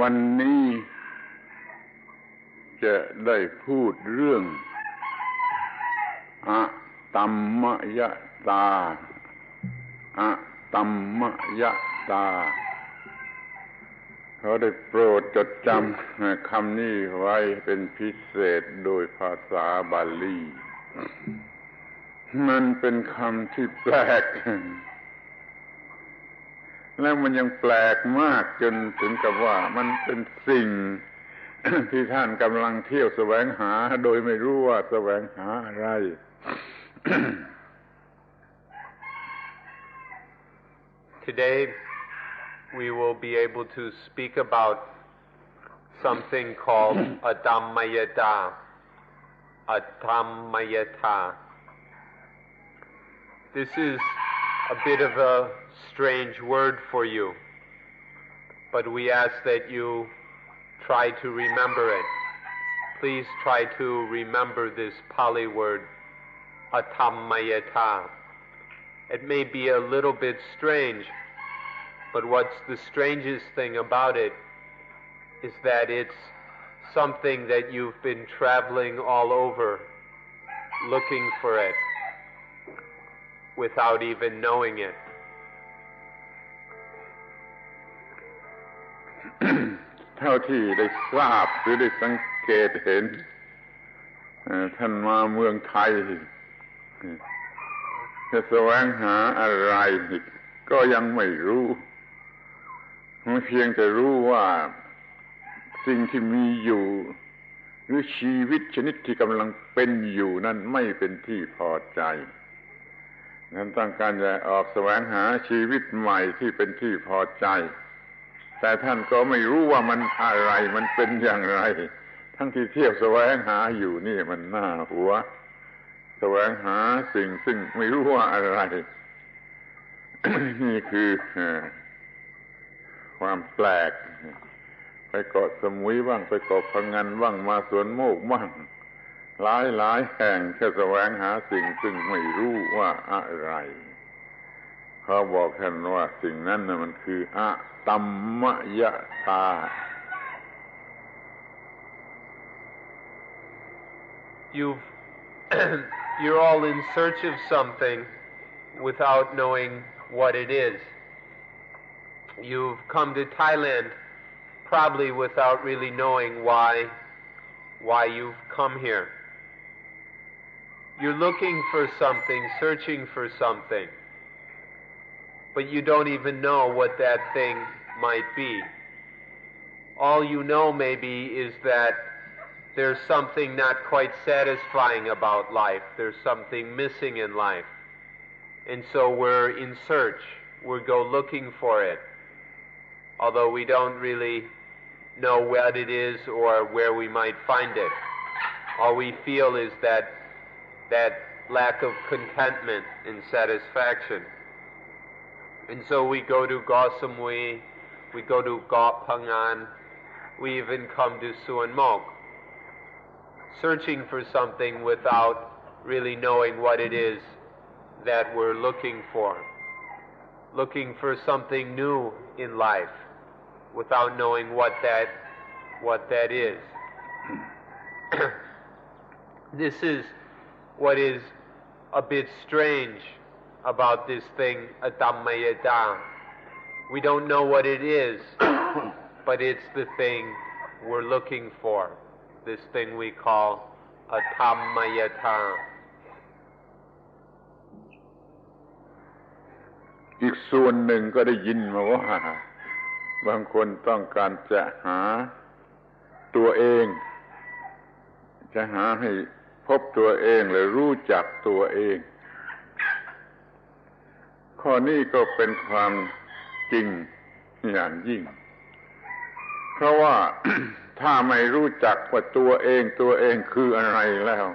วันนี้จะได้พูดเรื่องอะตัมมยตาอะตัมมยตาเขาได้โปรดจดจำคำนี้ไว้เป็นพิเศษโดยภาษาบาลีมันเป็นคำที่แปลกแล้วมันยังแปลกมากจนถึงกับว่ามันเป็นสิ่งที่ท่านกำลังเที่ยวแสวงหาโดยไม่รู้ว่าแสวงหาอะไร Today we will be able to speak about something called Atammayata. Atammayata. This is a bit of a strange word for you, but we ask that you try to remember it. Please try to remember this Pali word, Atammayata. It may be a little bit strange, but what's the strangest thing about it is that it's something that you've been traveling all over, looking for it, without even knowing it. เท่าที่ได้ทราบหรือได้สังเกตเห็นท่านมาเมืองไทยจะแสวงหาอะไรก็ยังไม่รู้เพียงแต่รู้ว่าสิ่งที่มีอยู่หรือชีวิตชนิดที่กำลังเป็นอยู่นั้นไม่เป็นที่พอใจท่านต้องการจะออกแสวงหาชีวิตใหม่ที่เป็นที่พอใจแต่ท่านก็ไม่รู้ว่ามันอะไรมันเป็นอย่างไรทั้งที่เที่ยวแสวงหาอยู่นี่มันน่าหัวแสวงหาสิ่งซึ่งไม่รู้ว่าอะไร นี่คือความแปลกไปเกาะสมุยบ้างไปเกาะพะงันบ้างมาสวนโมกบ้างหลายแห่งแค่แสวงหาสิ่งซึ่งไม่รู้ว่าอะไรเขาบอกท่านว่าสิ่งนั้นน่ะมันคืออะตัมมยตา You're all in search of something without knowing what it is. You've come to Thailand probably without really knowing why you've come here. You're looking for something, searching for something, but you don't even know what that thing might be. All you know maybe is that there's something not quite satisfying about life. There's something missing in life. And so we're in search. We go looking for it, although we don't really know what it is or where we might find it. All we feel is that lack of contentment and satisfaction. And so we go to Гао Samui, we go to Гао Phangan, we even come to Suan Mok, searching for something without really knowing what it is that we're looking for something new in life without knowing what that is. This is what is a bit strange about this thing, Atammayata. We don't know what it is, but it's the thing we're looking for, this thing we call Atammayata. อีกส่วนหนึ่งก็ได้ยินมาว่าบางคนต้องการจะหาตัวเองจะหาให้พบตัวเองหรือรู้จักตัวเองข้อนี้ก็เป็นความจริงอย่างยิ่งเพราะว่า ถ้าไม่รู้จักว่าตัวเองคืออะไรแล้ว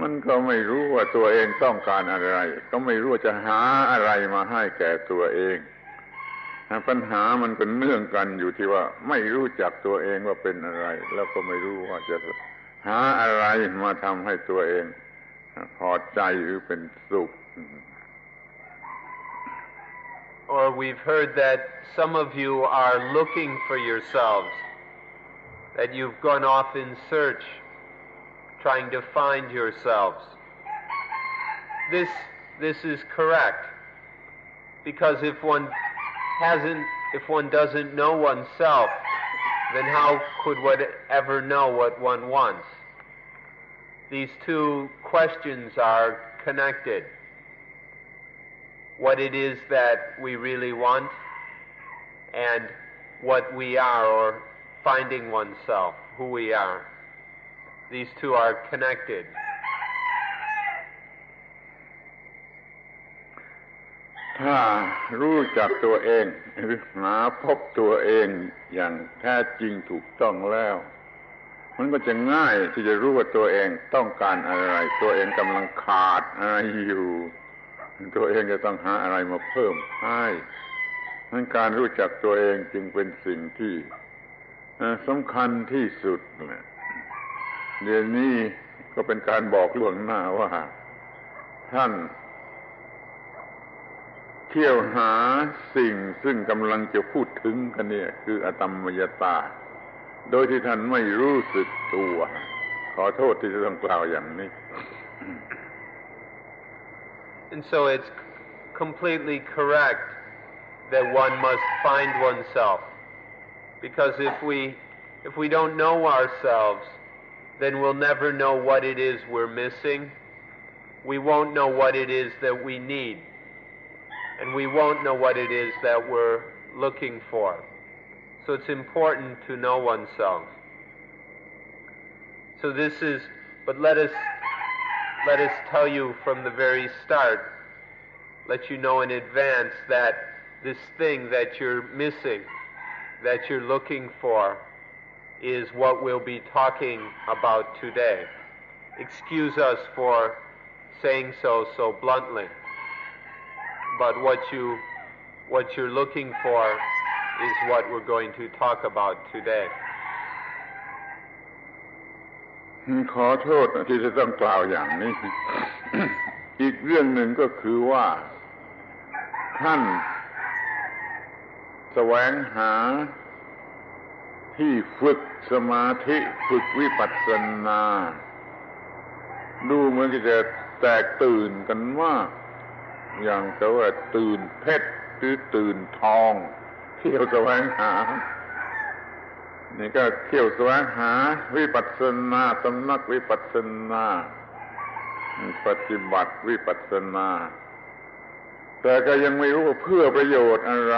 มันก็ไม่รู้ว่าตัวเองต้องการอะไรก็ไม่รู้จะหาอะไรมาให้แก่ตัวเองปัญหามันเป็นเนื่องกันอยู่ที่ว่าไม่รู้จักตัวเองว่าเป็นอะไรแล้วก็ไม่รู้ว่าจะหาอะไรมาทำให้ตัวเองพอใจหรือเป็นสุข or we've heard that some of you are looking for yourselves, that you've gone off in search, trying to find yourselves. This is correct, because if one doesn't know oneself, then how could one ever know what one wants? These two questions are connected. What it is that we really want, and what we are, or finding oneself, who we are. These two are connected. ถ้ารู้จักตัวเองหรือหาพบตัวเองอย่างแท้จริงถูกต้องแล้วมันก็จะง่ายที่จะรู้ว่าตัวเองต้องการอะไรตัวเองกำลังขาดอะไรอยู่ตัวเองจะต้องหาอะไรมาเพิ่มให้นั้นการรู้จักตัวเองจึงเป็นสิ่งที่สำคัญที่สุดเดี๋ยวนี้ก็เป็นการบอกล่วงหน้าว่าท่านเที่ยวหาสิ่งซึ่งกำลังจะพูดถึงกันเนี่ยคืออตัมมยตาโดยที่ท่านไม่รู้สึกตัวขอโทษที่จะต้องกล่าวอย่างนี้ And so it's completely correct that one must find oneself, because if we don't know ourselves, then we'll never know what it is we're missing. We won't know what it is that we need, and we won't know what it is that we're looking for. So it's important to know oneself. So but let us tell you from the very start, let you know in advance that this thing that you're missing, that you're looking for, is what we'll be talking about today. Excuse us for saying so bluntly, but what you're looking for is what we're going to talk about today. ขอโทษที่จะต้องกล่าวอย่างนี้ อีกเรื่องหนึ่งก็คือว่าท่านแสวงหาที่ฝึกสมาธิฝึกวิปัสสนาดูเหมือนจะแตกตื่นกันมากอย่างกับว่าตื่นเพชรหรือตื่นทองเที่ยวแสวงหานี่ก็เที่ยวแสวงหาวิปัสสนาสำนักวิปัสสนาปฏิบัติวิปัสสนาแต่ก็ยังไม่รู้ว่าเพื่อประโยชน์อะไร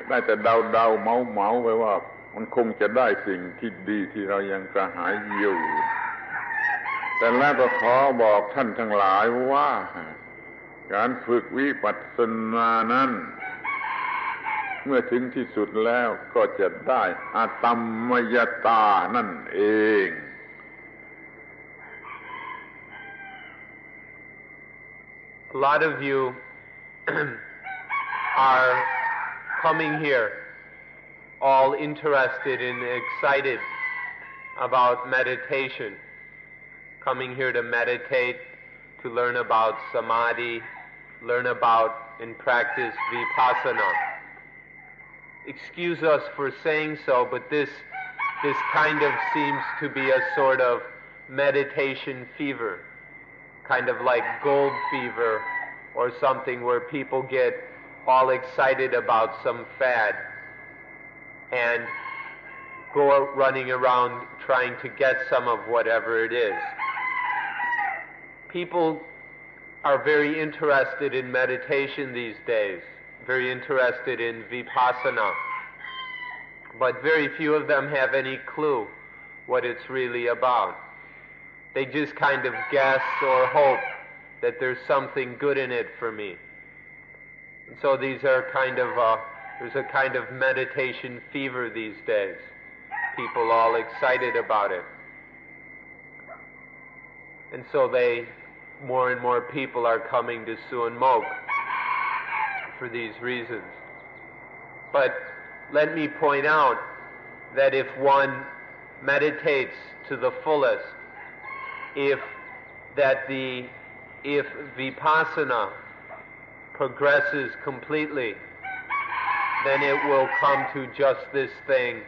ได้แต่เดาเมาไปว่ามันคงจะได้สิ่งที่ดีที่เรายังกระหายอยู่แต่แล้วก็ขอบอกท่านทั้งหลายว่าการฝึกวิปัสสนานั้นเมื่อถึงที่สุดแล้วก็จะได้อตัมมยตานั่นเอง A lot of you are coming here all interested and excited about meditation, coming here to meditate, to learn about samadhi, learn about and practice vipassana. Excuse us for saying so, but this kind of seems to be a sort of meditation fever, kind of like gold fever or something where people get all excited about some fad and go running around trying to get some of whatever it is. People are very interested in meditation these days, very interested in vipassana, but very few of them have any clue what it's really about. They just kind of guess or hope that there's something good in it for me. And so these are there's a kind of meditation fever these days. People all excited about it. And so more and more people are coming to Suan Mok for these reasons. But let me point out that if one meditates to the fullest, if vipassana progresses completely, then it will come to just this thing,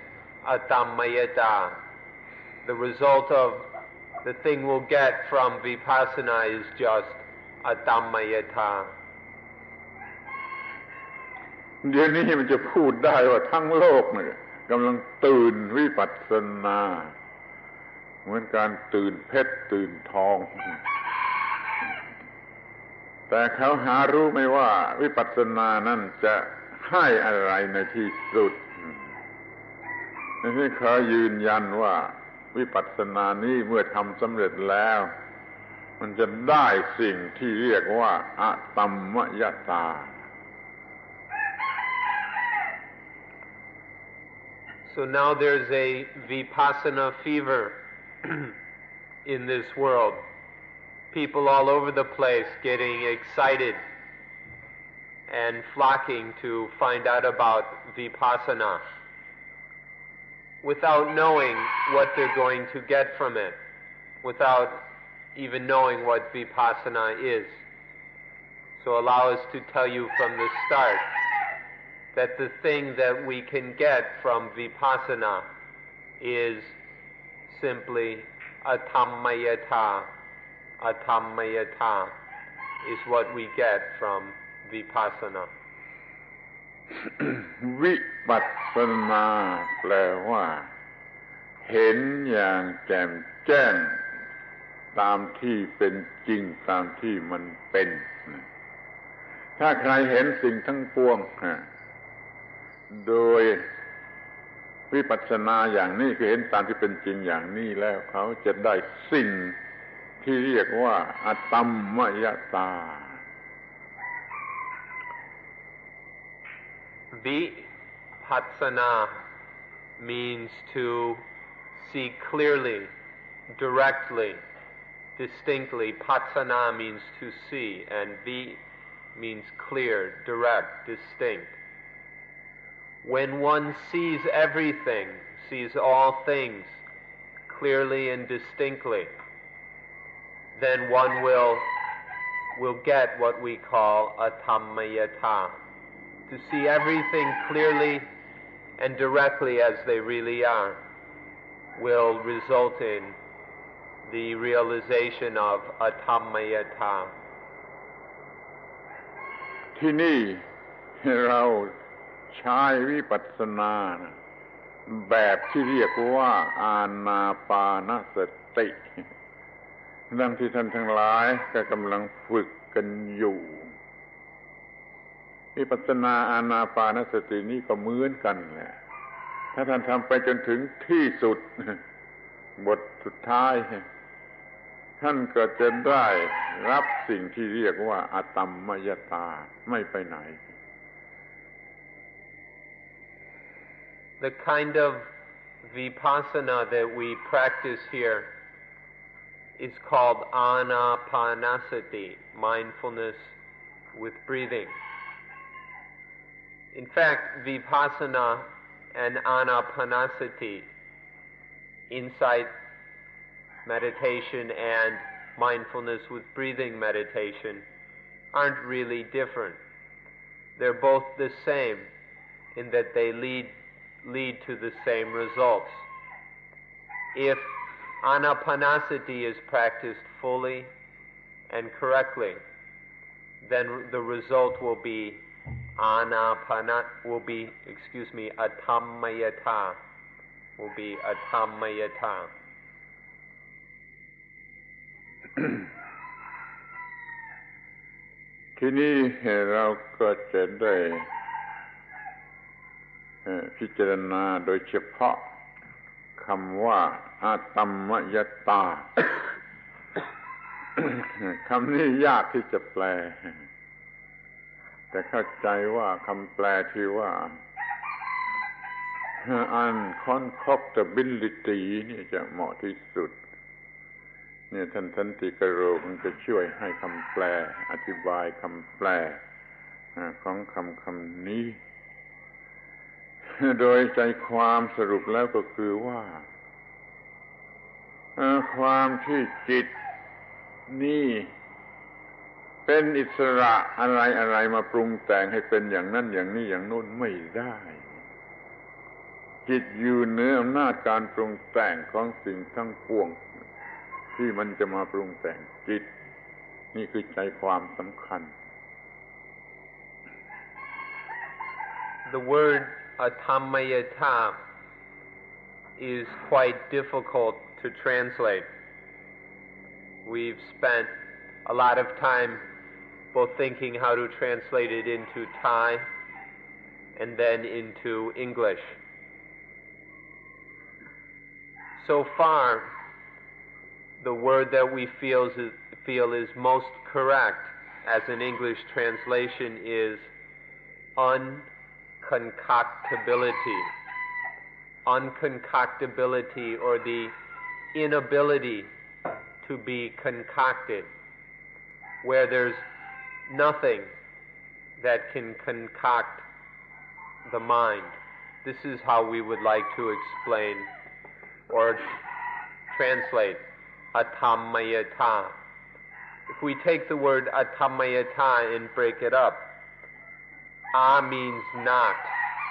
Atammayata. The result of the thing we'll get from vipassana is just Atammayata. เดี๋ยวนี้มันจะพูดได้ว่าทั้งโลกเนี่ยกำลังตื่นวิปัสสนาเหมือนการตื่นเพชรตื่นทองแต่เขาหารู้ไม่ว่าวิปัสสนานั่นจะให้อะไรในที่สุดนี่ขอยืนยันว่าวิปัสสนานี้เมื่อทำสำเร็จแล้วมันจะได้สิ่งที่เรียกว่าอะตัมมยตาSo now there's a vipassana fever in this world. People all over the place getting excited and flocking to find out about vipassana without knowing what they're going to get from it, without even knowing what vipassana is. So allow us to tell you from the start that the thing that we can get from vipassana is simply Atammayata. Atammayata is what we get from vipassana. วิปัสสนาแปลว่าเห็นอย่างแจ่มแจ้งตามที่เป็นจริงตามที่มันเป็นถ้าใครเห็นสิ่งทั้งปวงโดยวิปัสสนาอย่างนี้คือเห็นตามที่เป็นจริงอย่างนี้แล้วเขาจะได้สิ่งที่เรียกว่าอะตัมมยตา Vipassana means to see clearly, directly, distinctly. Passana means to see, and vi means clear, direct, distinct. When one sees everything, sees all things clearly and distinctly, then one will get what we call Atammayata. To see everything clearly and directly as they really are will result in the realization of Atammayata. ที่นี่เราใช้วิปัสสนาแบบที่เรียกว่าอานาปานสติดังที่ท่านทั้งหลายก็กำลังฝึกกันอยู่วิปัสสนาอานาปานสตินี้ก็เหมือนกันแหละถ้าท่านทำไปจนถึงที่สุดบทสุดท้ายท่านก็จะได้รับสิ่งที่เรียกว่าอะตัมมยตาไม่ไปไหน The kind of vipassana that we practice here is called anapanasati, mindfulness with breathing. In fact, vipassana and anapanasati, insight meditation and mindfulness with breathing meditation, aren't really different. They're both the same in that they lead to the same results. If anapanasati is practiced fully and correctly, then the result will be Atammayata, will be Atammayata. ที่นี่เราก็จะได้พิจารณาโดยเฉพาะคำว่าอะตัมมยตา คำนี้ยากที่จะแปลแต่เข้าใจว่าคำแปลที่ว่า unconcoctability นี่จะเหมาะที่สุดเนี่ยท่านสันติกโรมันจะช่วยให้คำแปลอธิบายคำแปลของคำนี้โดยใจความสรุปแล้วก็คือว่าความที่จิตนี่ เป็นอิสระอะไรมาปรุงแต่งให้เป็นอย่างนั้นอย่างนี้อย่างโน้นไม่ได้จิตอยู่เหนืออำนาจการปรุงแต่งของสิ่งทั้งปวงที่มันจะมาปรุงแต่งจิตนี่คือใจความสำคัญ The word Atammayata is quite difficult to translate. We've spent a lot of time both thinking how to translate it into Thai and then into English. So far, the word that we feel is most correct as an English translation is unconcoctability. Unconcoctability, or the inability to be concocted, where there's nothing that can concoct the mind. This is how we would like to explain or translate Atammayata. If we take the word Atammayata and break it up, A means not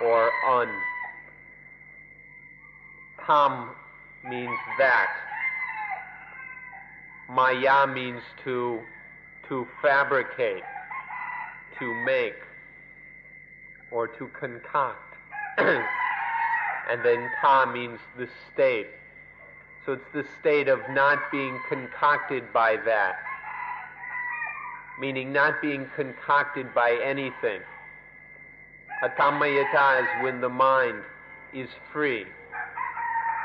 or un. Tam means that. Maya means to fabricate, to make, or to concoct. And then ta means the state. So it's the state of not being concocted by that, meaning not being concocted by anything. Atammayata is when the mind is free.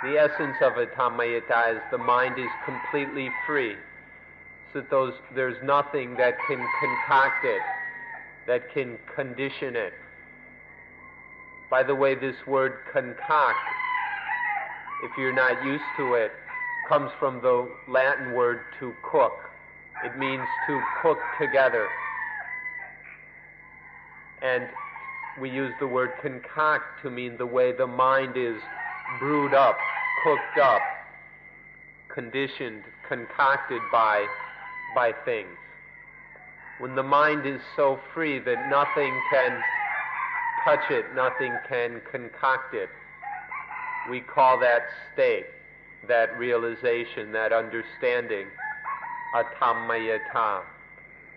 The essence of Atammayata is the mind is completely free, so that there's nothing that can concoct it, that can condition it. By the way, this word concoct, if you're not used to it, comes from the Latin word to cook. It means to cook together. And we use the word concoct to mean the way the mind is brewed up, cooked up, conditioned, concocted by things. When the mind is so free that nothing can touch it, nothing can concoct it, we call that state, that realization, that understanding, Atammayata,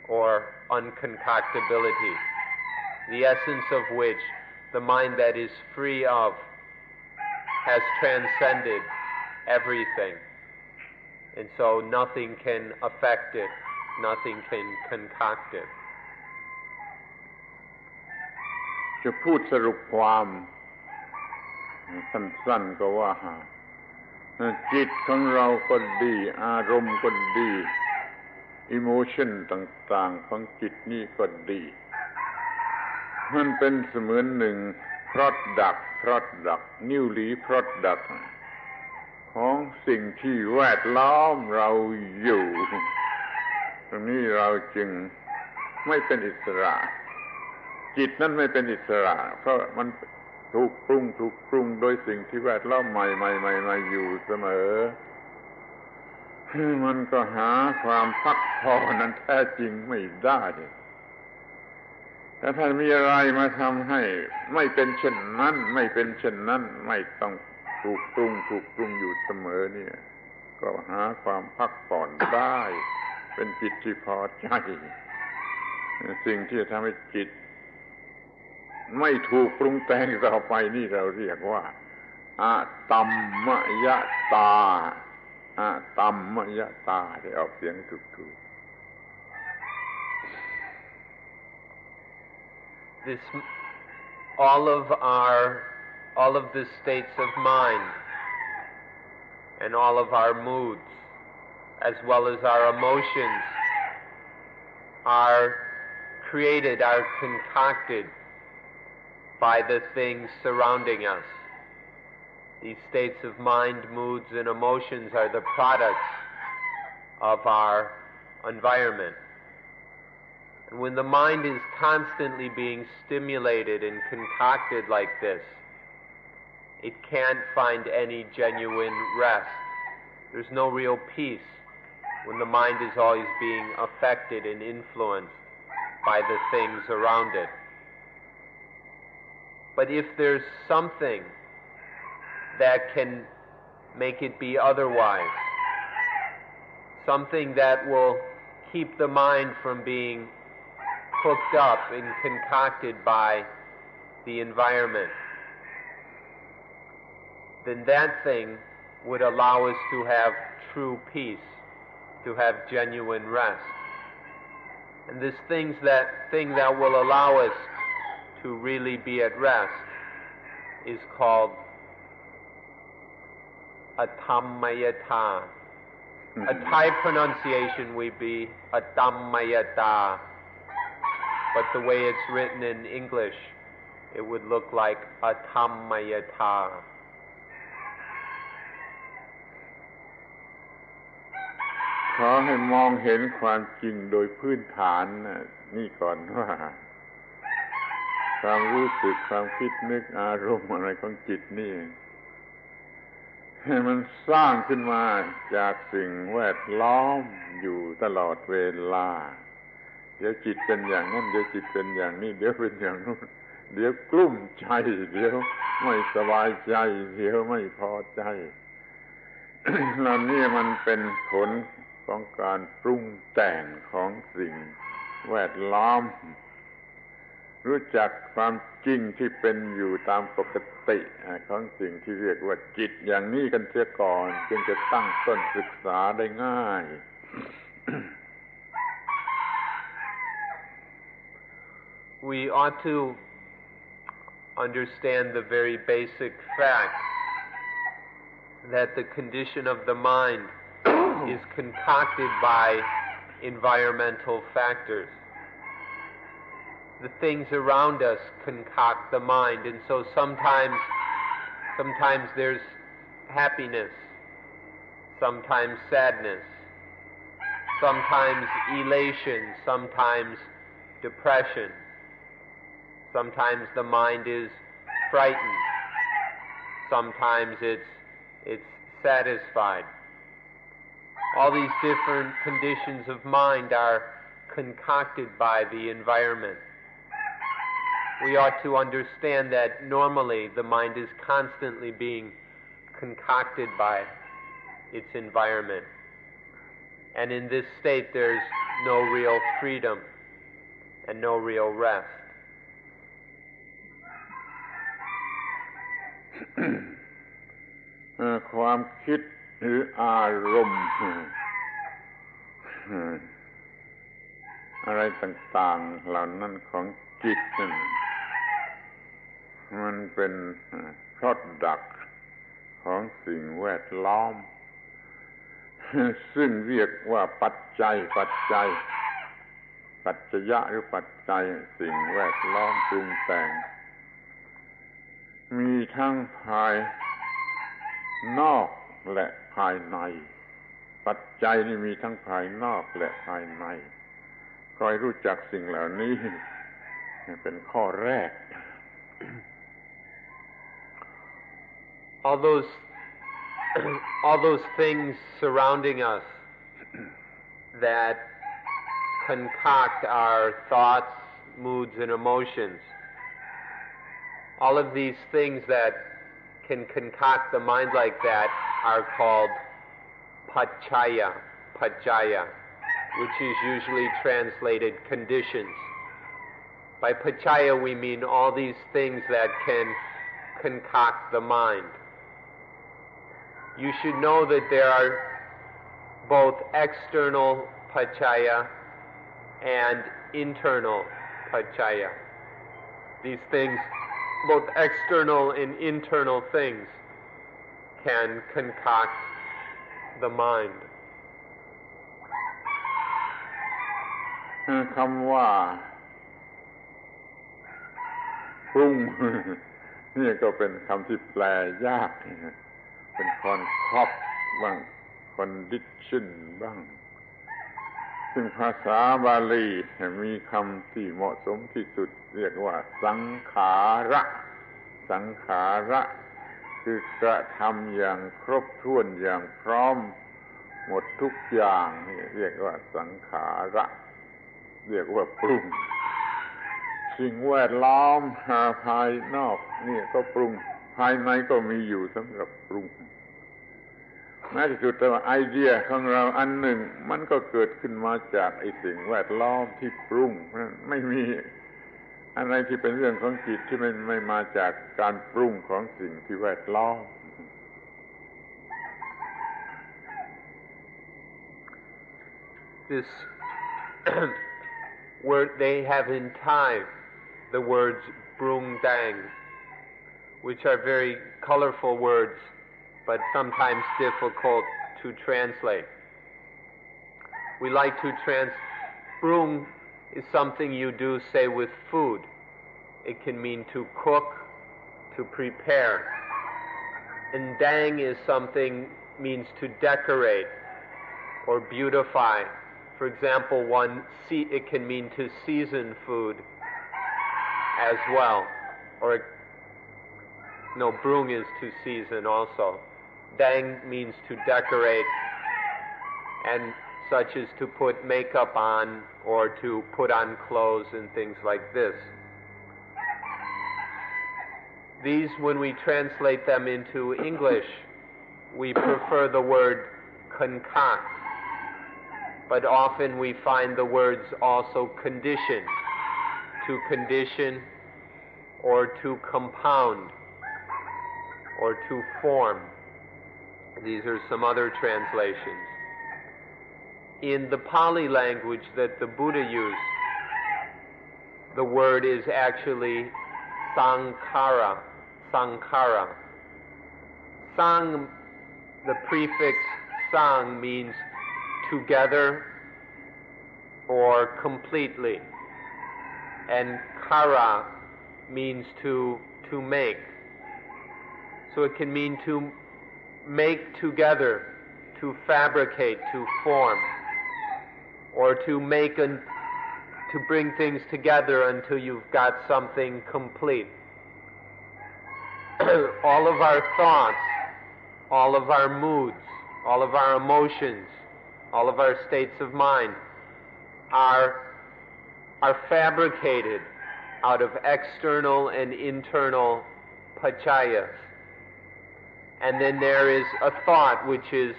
or unconcoctability, the essence of which the mind that is free of has transcended everything, and so nothing can affect it, nothing can concoct it. จะพูดสรุปความสั้นๆก็ว่าจิตของเราก็ดีอารมณ์ก็ดีอิโมชันต่างๆของจิตนี่ก็ดีมันเป็นเสมือนหนึ่ง product newly product ของสิ่งที่แวดล้อมเราอยู่ตรงนี้เราจึงไม่เป็นอิสระจิตนั้นไม่เป็นอิสระเพราะมันถูกปรุงโดยสิ่งที่แวดล้อมใหม่ๆอยู่เสมอมันก็หาความพักผ่อนนั้นแท้จริงไม่ได้แต่ถ้ามีอะไรมาทำให้ไม่เป็นเช่นนั้นไม่ต้องถูกปรุงอยู่เสมอเนี่ยก็หาความพักผ่อนได้เป็นจิตที่พอใจสิ่งที่จะทำให้จิตไม่ถูกปรุงแต่งต่อไปนี่เราเรียกว่าอะตัมมยตาที่ออกเสียงถูกThis, all of the states of mind and all of our moods, as well as our emotions, are created, are concocted by the things surrounding us. These states of mind, moods, and emotions are the products of our environment. And when the mind is constantly being stimulated and concocted like this, it can't find any genuine rest. There's no real peace. when the mind is always being affected and influenced by the things around it. But if there's something that can make it be otherwise, something that will keep the mind from being cooked up and concocted by the environment, then that thing would allow us to have true peace, to have genuine rest. And this thing that will allow us to really be at rest is called Atammayata. A Thai pronunciation would be Atammayata, but the way it's written in English, it would look like Atammayata. ขอให้มองเห็นความจริงโดยพื้นฐานนี่ก่อนว่าความรู้สึกความคิดนึกอารมณ์อะไรของจิตนี่มันสร้างขึ้นมาจากสิ่งแวดล้อมอยู่ตลอดเวลาเดี๋ยวจิตเป็นอย่างนั้นเดี๋ยวจิตเป็นอย่างนี้เดี๋ยวเป็นอย่างนู้นเดี๋ยวกลุ้มใจเดี๋ยวไม่สบายใจเดี๋ยวไม่พอใจ เหล่านี้มันเป็นผลของการปรุงแต่งของสิ่งแวดล้อมรู้จักความจริงที่เป็นอยู่ตามปกติของสิ่งที่เรียกว่าจิตอย่างนี้กันเสียก่อนจึงจะตั้งต้นศึกษาได้ง่าย We ought to understand the very basic fact that the condition of the mind is concocted by environmental factors. The things around us concoct the mind, and so sometimes there's happiness, sometimes sadness, sometimes elation, sometimes depression. Sometimes the mind is frightened, sometimes it's satisfied. All these different conditions of mind are concocted by the environment. We ought to understand that normally the mind is constantly being concocted by its environment. And in this state there's no real freedom and no real rest. ความคิดหรืออารมณ์อะไรต่างๆเหล่านั้นของจิตนั่นมันเป็น product ของสิ่งแวดล้อมซึ่งเรียกว่าปัจจัยปัจจยะหรือปัจจัยสิ่งแวดล้อมปรุงแต่งมีทั้งภายนอกและภายในปัจจัยนี่มีทั้งภายนอกและภายในคอยรู้จักสิ่งเหล่านี้เป็นข้อแรก all those things surrounding us that concoct our thoughts, moods, and emotions, all of these things that can concoct the mind like that are called paccaya, which is usually translated conditions. By paccaya we mean all these things that can concoct the mind. You should know that there are both external paccaya and internal paccaya. These things, both external and internal things, can concoct the mind. คำว่าปรุง นี่ก็เป็นคำที่แปลยากเป็นคอนคอปบ้าง condition บ้างซึ่งภาษาบาลีมีคำที่เหมาะสมที่สุดเรียกว่าสังขาระคือกระทำอย่างครบถ้วนอย่างพร้อม หมดทุกอย่างนี่เรียกว่าสังขารเรียกว่าปรุงสิ่งแวดล้อมภายนอกนี่ก็ปรุงภายในก็มีอยู่สำหรับปรุงแม้ที่สุดแต่ว่าไอเดียของเราอันหนึ่งมันก็เกิดขึ้นมาจากไอ้สิ่งแวดล้อมที่ปรุงไม่มีอะไรที่เป็นเรื่องของจิตที่ไม่มาจากการปรุงของสิ่งที่แวดล้อม This word they have in Thai the words brung dang, which are very colorful words but sometimes difficult to translate. We like to brung is something you do, say, with food. It can mean to cook, to prepare. And dang is something means to decorate or beautify. For example, it can mean to season food as well. Brung is to season also. Dang means to decorate, and such as to put makeup on or to put on clothes and things like this. These, when we translate them into English, we prefer the word concoct, but often we find the words also condition, to condition or to compound or to form. These are some other translations. In the Pali language that the Buddha used, the word is actually sankhara. Sang, the prefix sang means together or completely, and kara means to make. So it can mean to make together, to fabricate, to form, or to bring things together until you've got something complete. All of our thoughts, all of our moods, all of our emotions, all of our states of mind are fabricated out of external and internal pachayas. And then there is a thought which is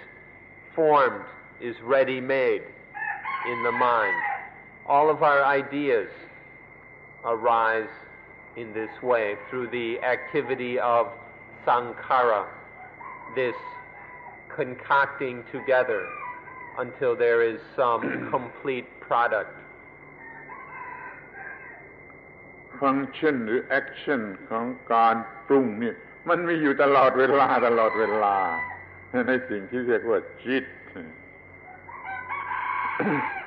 formed, is ready-made in the mind. All of our ideas arise in this way through the activity of sankhara, this concocting together until there is some complete product. Function หรือ action ของการปรุงนี่มันมีอยู่ตลอดเวลาในสิ่งที่เรียกว่าจิต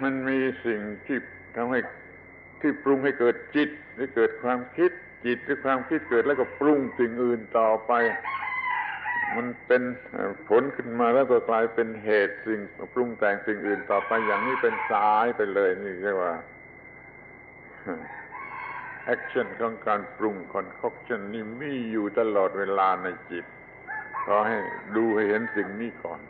มันมีสิ่งที่ทำให้ที่ปรุงให้เกิดจิตหรือเกิดความคิดจิตหรือความคิดเกิดแล้วก็ปรุงสิ่งอื่นต่อไปมันเป็นผลขึ้นมาแล้วก็กลายเป็นเหตุสิ่งปรุงแต่งสิ่งอื่นต่อไปอย่างนี้เป็นสายไปเลยนี่เรียกว่า action ของการปรุง concoction นี่มีอยู่ตลอดเวลาในจิตขอให้ดูให้เห็นสิ่งนี้ก่อน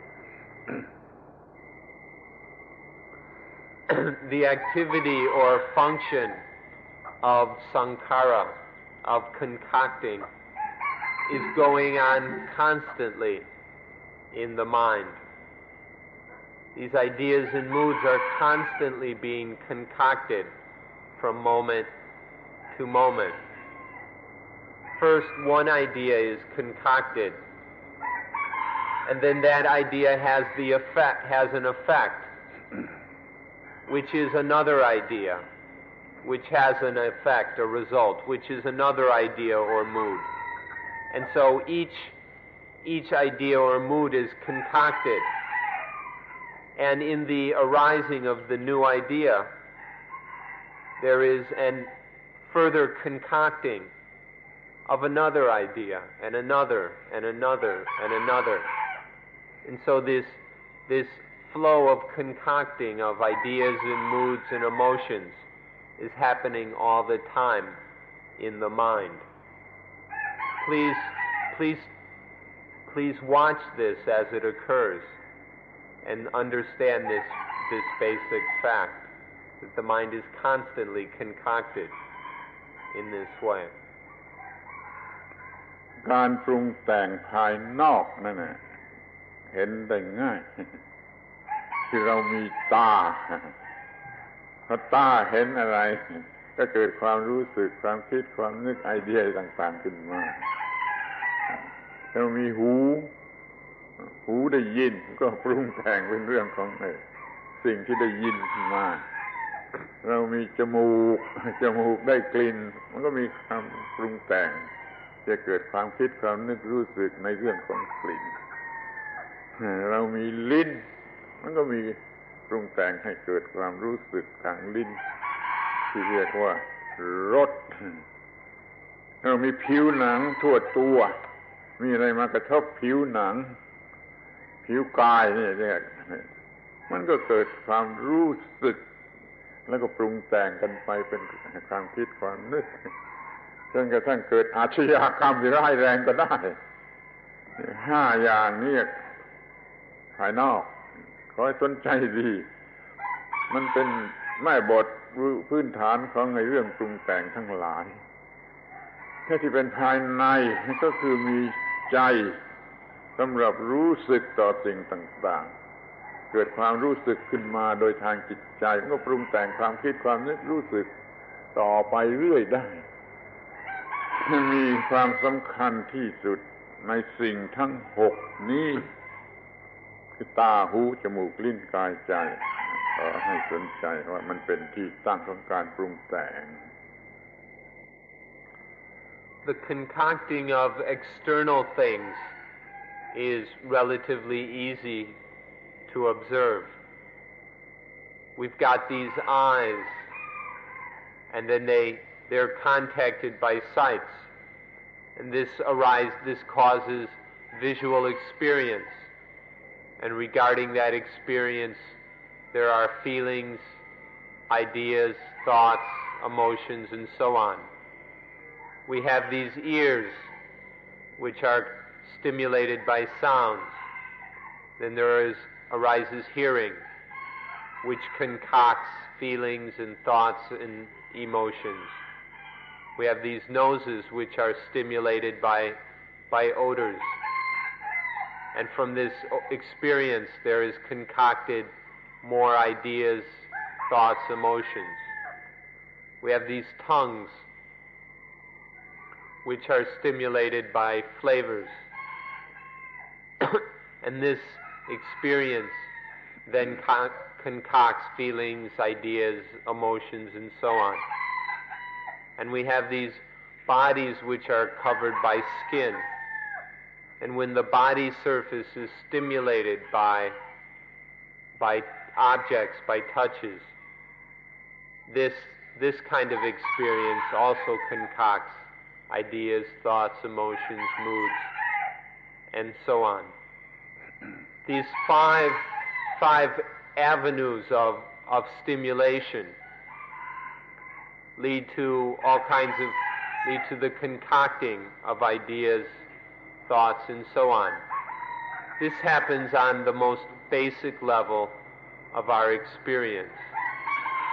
The activity or function of sankhara, of concocting, is going on constantly in the mind. These ideas and moods are constantly being concocted from moment to moment. First, one idea is concocted, and then that idea has an effect, which is another idea, which has an effect, a result, which is another idea or mood. And so each idea or mood is concocted, and in the arising of the new idea, there is an further concocting of another idea, and another, and another, and another. And so this flow of concocting of ideas and moods and emotions is happening all the time in the mind. Please watch this as it occurs, and understand this basic fact, that the mind is constantly concocted in this way. การปรุงแต่งภายนอกนั่นน่ะเห็นได้ง่ายที่เรามีตาพอตาเห็นอะไรก็เกิดความรู้สึกความคิดความนึกไอเดียต่างๆขึ้นมาเรามีหูได้ยินก็ปรุงแต่งเป็นเรื่องของสิ่งที่ได้ยินขึ้นมาเรามีจมูกได้กลิ่นมันก็มีความปรุงแต่งจะเกิดความคิดความนึกรู้สึกในเรื่องของกลิ่นเรามีลิ้นมันก็มีปรุงแต่งให้เกิดความรู้สึกทางลิ้นที่เรียกว่ารสเรามีผิวหนังทั่วตัวมีอะไรมากระทบผิวหนังผิวกายนี่มันก็เกิดความรู้สึกแล้วก็ปรุงแต่งกันไปเป็นความคิดความนึกจนกระทั่งเกิดอาชญากรรมที่ร้ายแรงก็ได้5อย่างนี้ภายนอกขอให้สนใจดีมันเป็นแม่บทพื้นฐานของในเรื่องปรุงแต่งทั้งหลายที่เป็นภายในก็คือมีใจสำหรับรู้สึกต่อสิ่งต่างๆเกิดความรู้สึกขึ้นมาโดยทางจิตใจมันก็ปรุงแต่งความคิดความนึกรู้สึกต่อไปเรื่อยได้มีความสำคัญที่สุดในสิ่งทั้ง6นี้คือตาหูจมูกลิ้นกายใจขอให้สนใจว่ามันเป็นที่ตั้งของการปรุงแต่ง The concocting of external things is relatively easy to observe. We've got these eyes, and then they're contacted by sights, and this causes visual experience, and regarding that experience there are feelings, ideas, thoughts, emotions, and so on. We have these ears which are stimulated by sounds. Then there arises hearing, which concocts feelings and thoughts and emotions. We have these noses which are stimulated by odors. And from this experience there is concocted more ideas, thoughts, emotions. We have these tongues which are stimulated by flavors. And this experience then concocts feelings, ideas, emotions, and so on. And we have these bodies which are covered by skin. And when the body surface is stimulated by objects, by touches, this kind of experience also concocts ideas, thoughts, emotions, moods, and so on. These five avenues of stimulation lead to the concocting of ideas, thoughts, and so on. This happens on the most basic level of our experience,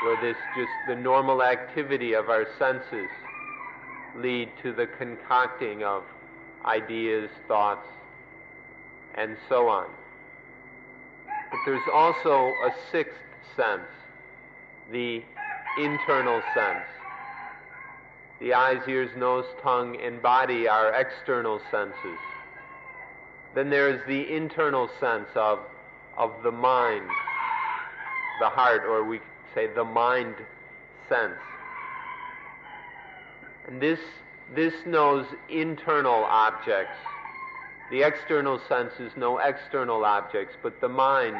where just the normal activity of our senses lead to the concocting of ideas, thoughts, and so on. But there's also a sixth sense, the internal sense. The eyes, ears, nose, tongue, and body are external senses. Then there is the internal sense of the mind, the heart, or we say the mind sense. And this knows internal objects. The external senses know external objects, but the mind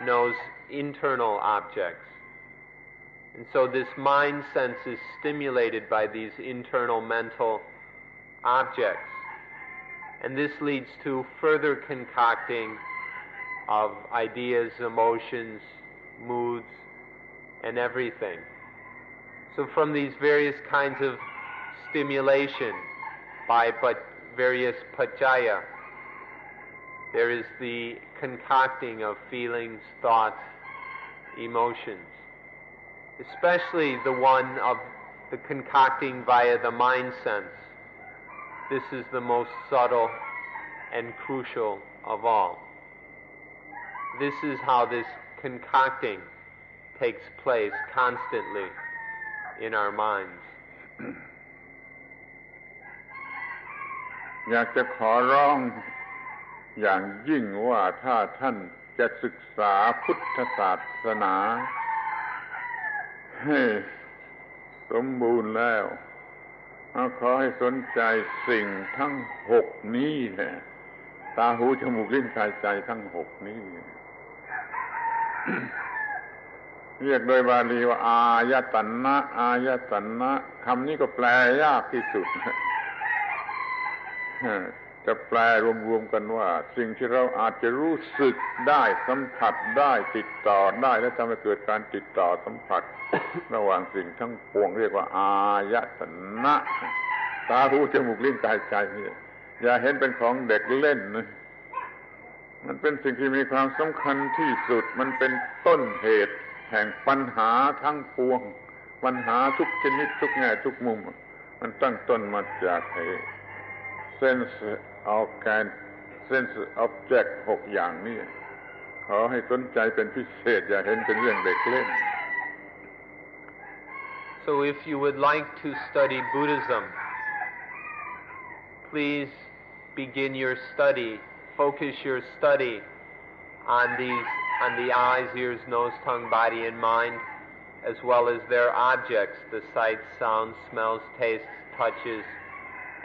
knows internal objects. And so this mind sense is stimulated by these internal mental objects. And this leads to further concocting of ideas, emotions, moods, and everything. So from these various kinds of stimulation by various pajaya, there is the concocting of feelings, thoughts, emotions, especially the one of the concocting via the mind sense. This is the most subtle and crucial of all. This is how this concocting takes place constantly in our minds. อยากจะขอร้องอย่างยิ่งว่าถ้าท่านจะศึกษาพุทธศาสนาให้สมบูรณ์แล้วขอให้สนใจสิ่งทั้ง6นี้แหละตาหูจมูกลิ้นกายใจทั้ง6นี้ เรียกโดยบาลีว่าอายตนะอายตนะคำนี้ก็แปลยากที่สุด จะแปลรวมๆกันว่าสิ่งที่เราอาจจะรู้สึกได้สัมผัสได้ติดต่อได้และทำให้เกิดการติดต่อสัมผัส ระหว่างสิ่งทั้งปวงเรียกว่าอายตนะตาหูจมูกลิ้นกายใจนี่อย่าเห็นเป็นของเด็กเล่นนะมันเป็นสิ่งที่มีความสำคัญที่สุดมันเป็นต้นเหตุแห่งปัญหาทั้งปวงปัญหาทุกชนิดทุกแง่ทุกมุมมันตั้งต้นมาจากsense organ sense object 6อย่างนี้ขอให้สนใจเป็นพิเศษอย่าเห็นเป็นเรื่องเด็กเล่น So if you would like to study Buddhism, please begin your study, focus your study on the eyes, ears, nose, tongue, body, and mind, as well as their objects, the sights, sounds, smells, tastes, touches,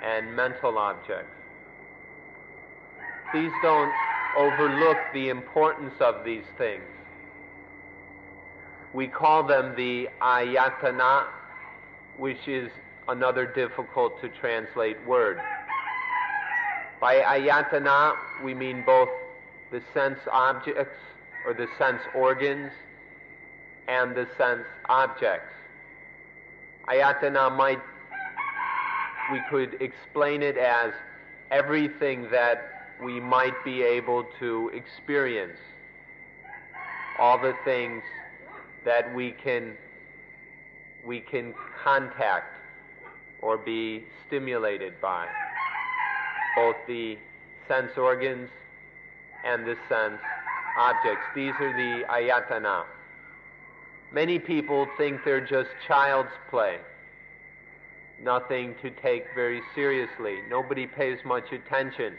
and mental objects. Please don't overlook the importance of these things. We call them the ayatana, which is another difficult to translate word. By ayatana, we mean both the sense objects or the sense organs and the sense objects. Ayatana we could explain it as everything that we might be able to experience, all the things that we can contact or be stimulated by, both the sense organs and the sense objects. These are the ayatana. Many people think they're just child's play, nothing to take very seriously. Nobody pays much attention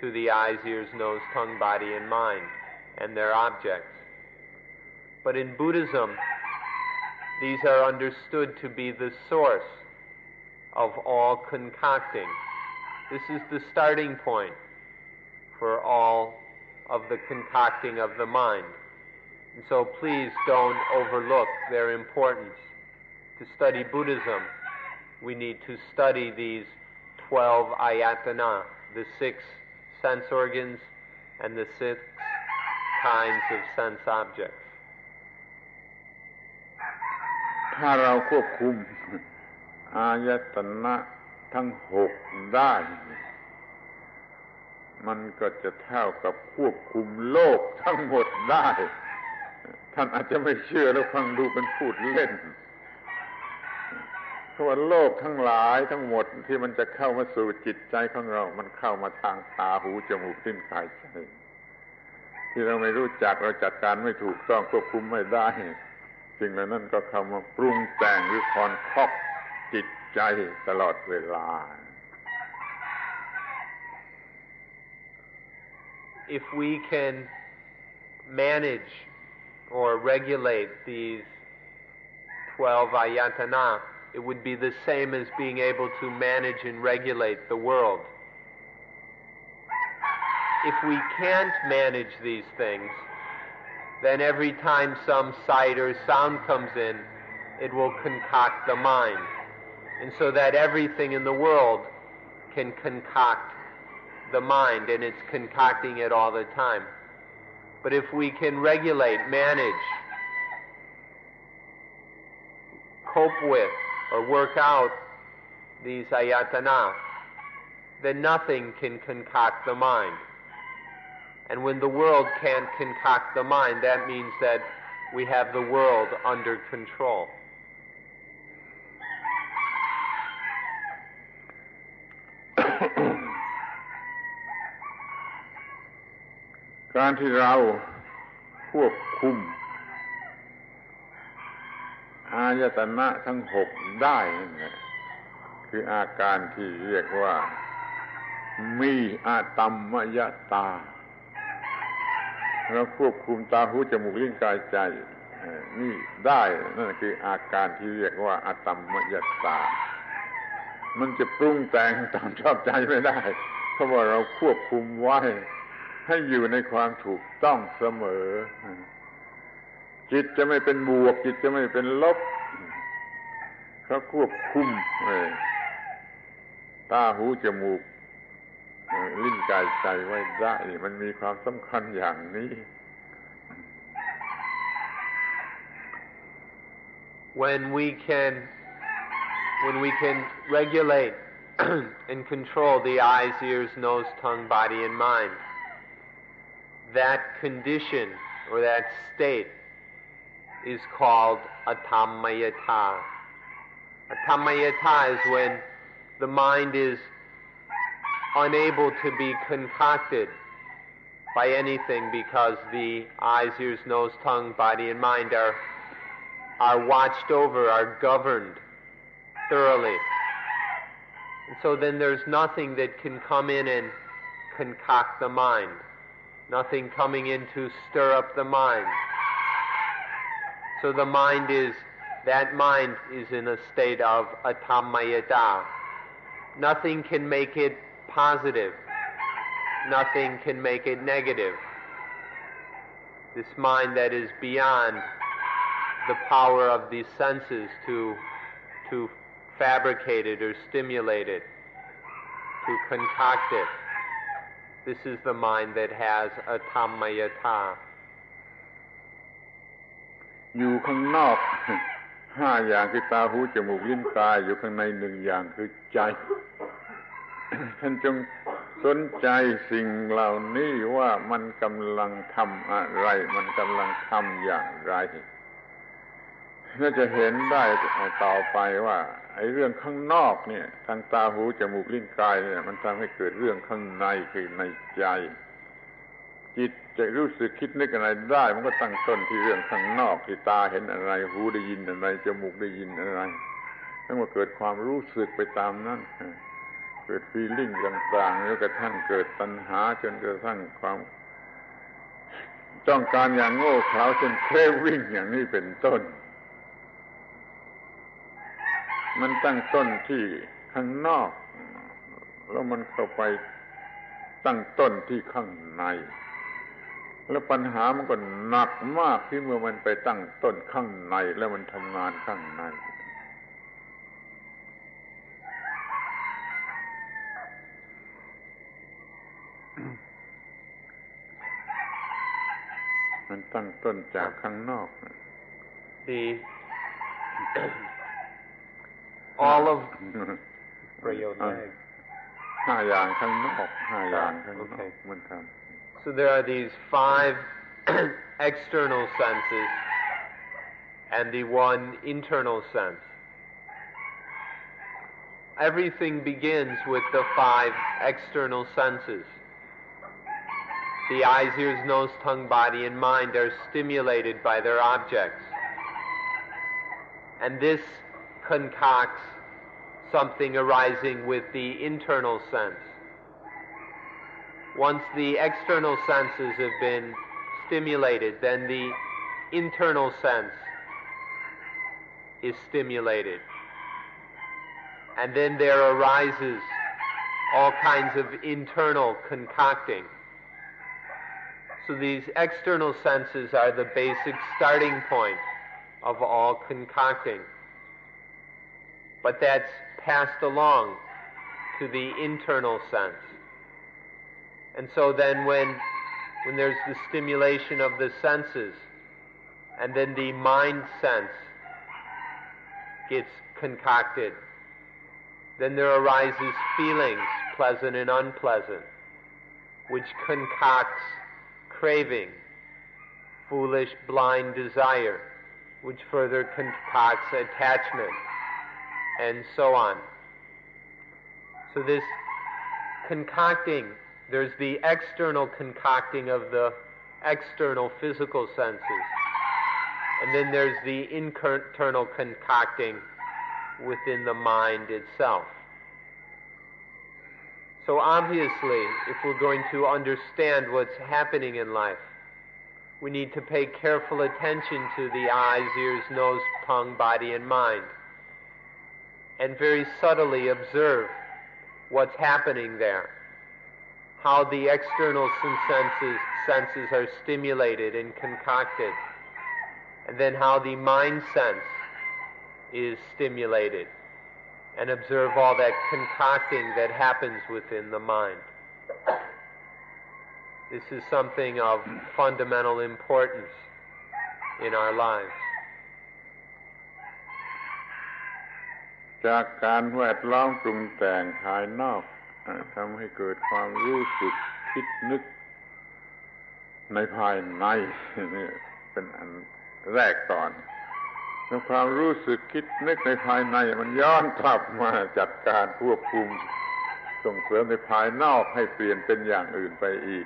to the eyes, ears, nose, tongue, body, and mind and their objects. But in Buddhism, these are understood to be the source of all concocting. This is the starting point for all of the concocting of the mind. And so please don't overlook their importance. To study Buddhism, we need to study these 12 ayatana, the 6 sense organs and the 6 kinds of sense objects. ถ้าเราควบคุมอายตนะทั้ง6ได้มันก็จะเท่ากับควบคุมโลกทั้งหมดได้ท่านอาจจะไม่เชื่อแล้วฟังดูเป็นพูดเล่นเพราะว่าโลกทั้งหลายทั้งหมดที่มันจะเข้ามาสู่จิตใจของเรามันเข้ามาทางตาหูจมูกลิ้นกายใจที่เราไม่รู้จักเราจัดการไม่ถูกต้องควบคุมไม่ได้สิ่งเหล่านั้นก็เข้ามาปรุงแต่งหรือคอนคอกจิตใจตลอดเวลา If we can manage or regulate these 12 ayatana, it would be the same as being able to manage and regulate the world. If we can't manage these things, then every time some sight or sound comes in, it will concoct the mind. And so that everything in the world can concoct the mind, and it's concocting it all the time. But if we can regulate, manage, cope with, or work out these ayatana, then nothing can concoct the mind. And when the world can't concoct the mind, that means that we have the world under control. การที่เราควบคุมอายตนะทั้งหกได้นั่นแหละคืออาการที่เรียกว่ามีอาตัมมยตาเราควบคุมตาหูจมูกลิ้นกายใจนี่ได้นั่นคืออาการที่เรียกว่าอาตัมมยตามันจะปรุงแต่งตามชอบใจไม่ได้เพราะว่าเราควบคุมไว้ให้อยู่ในความถูกต้องเสมอจิตจะไม่เป็นบวกจิตจะไม่เป็นลบเขาควบคุมตาหูจมูกลิ้นกายใจไว้ได้มันมีความสำคัญอย่างนี้ When we can regulate and control the eyes, ears, nose, tongue, body, and mind, that condition or that state is called Atammayata. Atammayata is when the mind is unable to be concocted by anything because the eyes, ears, nose, tongue, body, and mind are watched over, are governed thoroughly. And so then there's nothing that can come in and concoct the mind, nothing coming in to stir up the mind. So the mind is in a state of Atammayata. Nothing can make it positive. Nothing can make it negative. This mind that is beyond the power of the senses to fabricate it or stimulate it, to concoct it. This is the mind that has Atammayata. อยู่ข้างนอกห้าอย่างคือตาหูจมูกลิ้นกายอยู่ข้างในหนึ่งอย่างคือใจ ท่านจงสนใจสิ่งเหล่านี้ว่ามันกำลังทำอะไรมันกำลังทำอย่างไรก็จะเห็นได้ต่อไปว่าไอ้เรื่องข้างนอกเนี่ยทางตาหูจมูกลิ้นกายเนี่ยมันทำให้เกิดเรื่องข้างในคือในใจจิตจะรู้สึกคิดนึกอะไรได้มันก็ตั้งต้นที่เรื่องข้างนอกที่ตาเห็นอะไรหูได้ยินอะไรจมูกได้ยินอะไรทั้งหมดเกิดความรู้สึกไปตามนั้นเกิดฟีลลิ่งต่างๆแล้วกระทั่งเกิดตัณหาจนกระทั่งความต้องการอย่างโง่เขลาเช่นเครวิ่งอย่างนี้เป็นต้นมันตั้งต้นที่ข้างนอกแล้วมันเข้าไปตั้งต้นที่ข้างในแล้วปัญหามันก็หนักมากที่เมื่อมันไปตั้งต้นข้างในแล้วมันทำงานข้างในมันตั้งต้นจากข้างนอกall of ห้าอย่างข้างนอกห้าอย่างข้างนอกมันทำSo there are these 5 external senses and the 1 internal sense. Everything begins with the 5 external senses. The eyes, ears, nose, tongue, body, and mind are stimulated by their objects. And this concocts something arising with the internal sense. Once the external senses have been stimulated, then the internal sense is stimulated. And then there arises all kinds of internal concocting. So these external senses are the basic starting point of all concocting. But that's passed along to the internal sense. And so then when there's the stimulation of the senses, and then the mind sense gets concocted, then there arises feelings, pleasant and unpleasant, which concocts craving, foolish, blind desire, which further concocts attachment, and so on. So this concocting, there's the external concocting of the external physical senses, and then there's the internal concocting within the mind itself. So obviously, if we're going to understand what's happening in life, we need to pay careful attention to the eyes, ears, nose, tongue, body, and mind, and very subtly observe what's happening there, how the external senses are stimulated and concocted, and then how the mind sense is stimulated, and observe all that concocting that happens within the mind. This is something of fundamental importance in our lives. จากการแวดล้อมปรุงแต่งภายนอกทำให้เกิดความรู้สึกคิดนึกในภายในนี่เป็นอันแรกก่อนแล้วความรู้สึกคิดนึกในภายในมันย้อนกลับมาจัดการควบคุมส่งเสริมในภายนอกให้เปลี่ยนเป็นอย่างอื่นไปอีก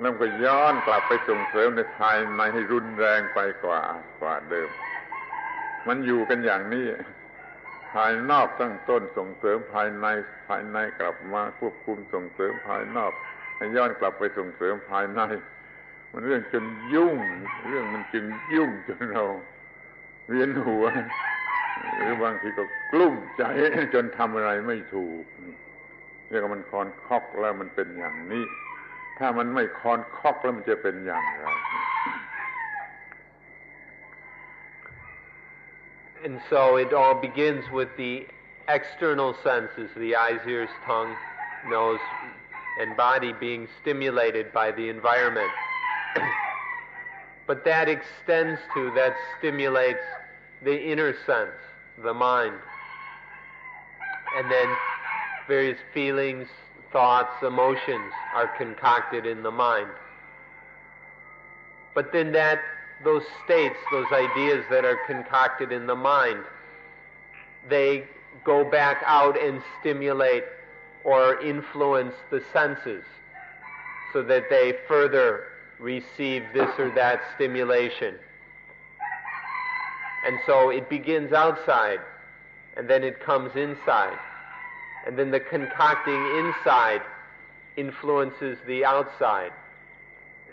แล้วก็ย้อนกลับไปส่งเสริมในภายในให้รุนแรงไปกว่าเดิมมันอยู่กันอย่างนี้ภายนอกตั้งต้นส่งเสริมภายในกลับมาควบคุมส่งเสริมภายนอกให้ย้อนกลับไปส่งเสริมภายในมันเรื่องจนยุ่งเรื่องมันจึงยุ่งจนเราเวียนหัวหรือบางทีก็กลุ้มใจจนทำอะไรไม่ถูกเรียกว่ามันคอนคอกแล้วมันเป็นอย่างนี้ถ้ามันไม่คอนคอกแล้วมันจะเป็นอย่างไร And so it all begins with the external senses, the eyes, ears, tongue, nose, and body being stimulated by the environment. But that extends to, that stimulates the inner sense, the mind. And then various feelings, thoughts, emotions are concocted in the mind. But then those states, those ideas that are concocted in the mind, they go back out and stimulate or influence the senses so that they further receive this or that stimulation. And so it begins outside, and then it comes inside. And then the concocting inside influences the outside.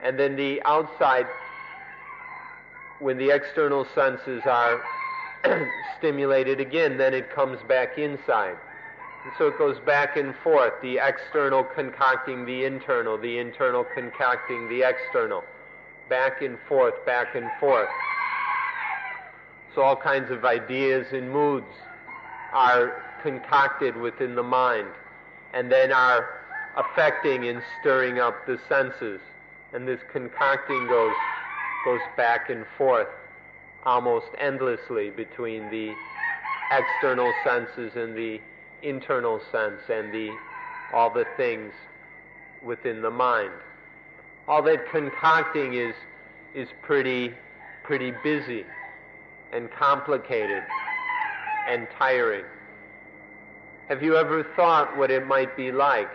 And then the outside, when the external senses are stimulated again, then it comes back inside. And so it goes back and forth, the external concocting the internal concocting the external, back and forth, back and forth. So all kinds of ideas and moods are concocted within the mind and then are affecting and stirring up the senses. And this concocting goes back and forth almost endlessly between the external senses and the internal sense and all the things within the mind. All that concocting is pretty busy and complicated and tiring. Have you ever thought what it might be like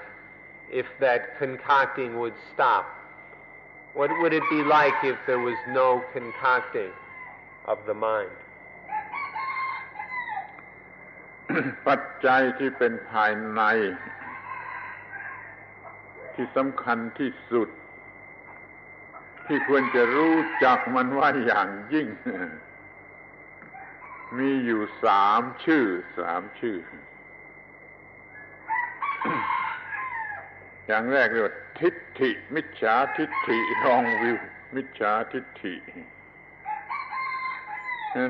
if that concocting would stop? What would it be like if there was no concocting of the mind? ปัจจัยที่เป็นภายในที่สำคัญที่สุดที่ควรจะรู้จักมันว่าอย่างยิ่งมีอยู่3 ชื่ออย่างแรกเรียกว่าทิฏฐิมิจฉาทิฏฐิรองวิวมิจฉาทิฏฐิ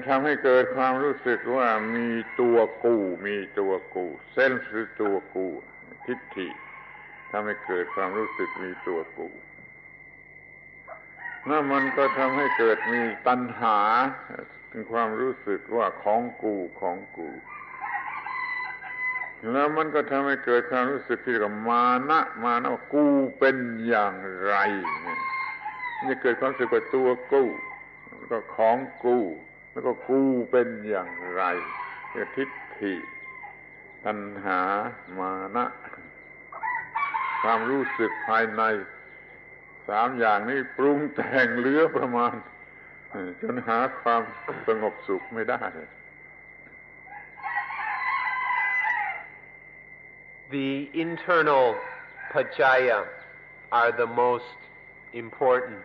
ทำให้เกิดความรู้สึกว่ามีตัวกูเซลฟ์คือตัวกูทิฏฐิทำให้เกิดความรู้สึกมีตัวกูแล้วมันก็ทำให้เกิดมีตัณหาถึงความรู้สึกว่าของกูแล้วมันก็ทำให้เกิดความรู้สึกที่เรียกว่ามานะว่ากูเป็นอย่างไร จะเกิดความรู้สึกว่าตัวกูแล้วก็ของกูแล้วก็กูเป็นอย่างไรคือทิฏฐิตัณหามานะความรู้สึกภายในสามอย่างนี้ปรุงแต่งเหลือประมาณจนหาความสงบสุขไม่ได้ The internal pajaya are the most important,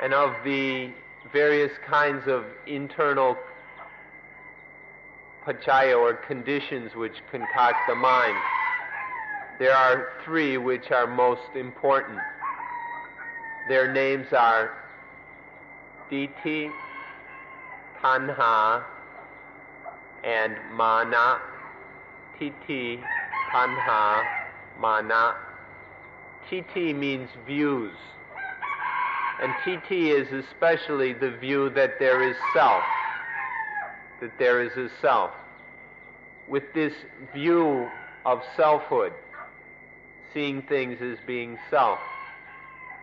and of the various kinds of internal pajaya or conditions which concoct the mind, there are three which are most important. Their names are Ditthi, Tanha, and Mana. Titi, Tanha, Mana. Titi means views. And Titi is especially the view that there is self. That there is a self. With this view of selfhood, seeing things as being self,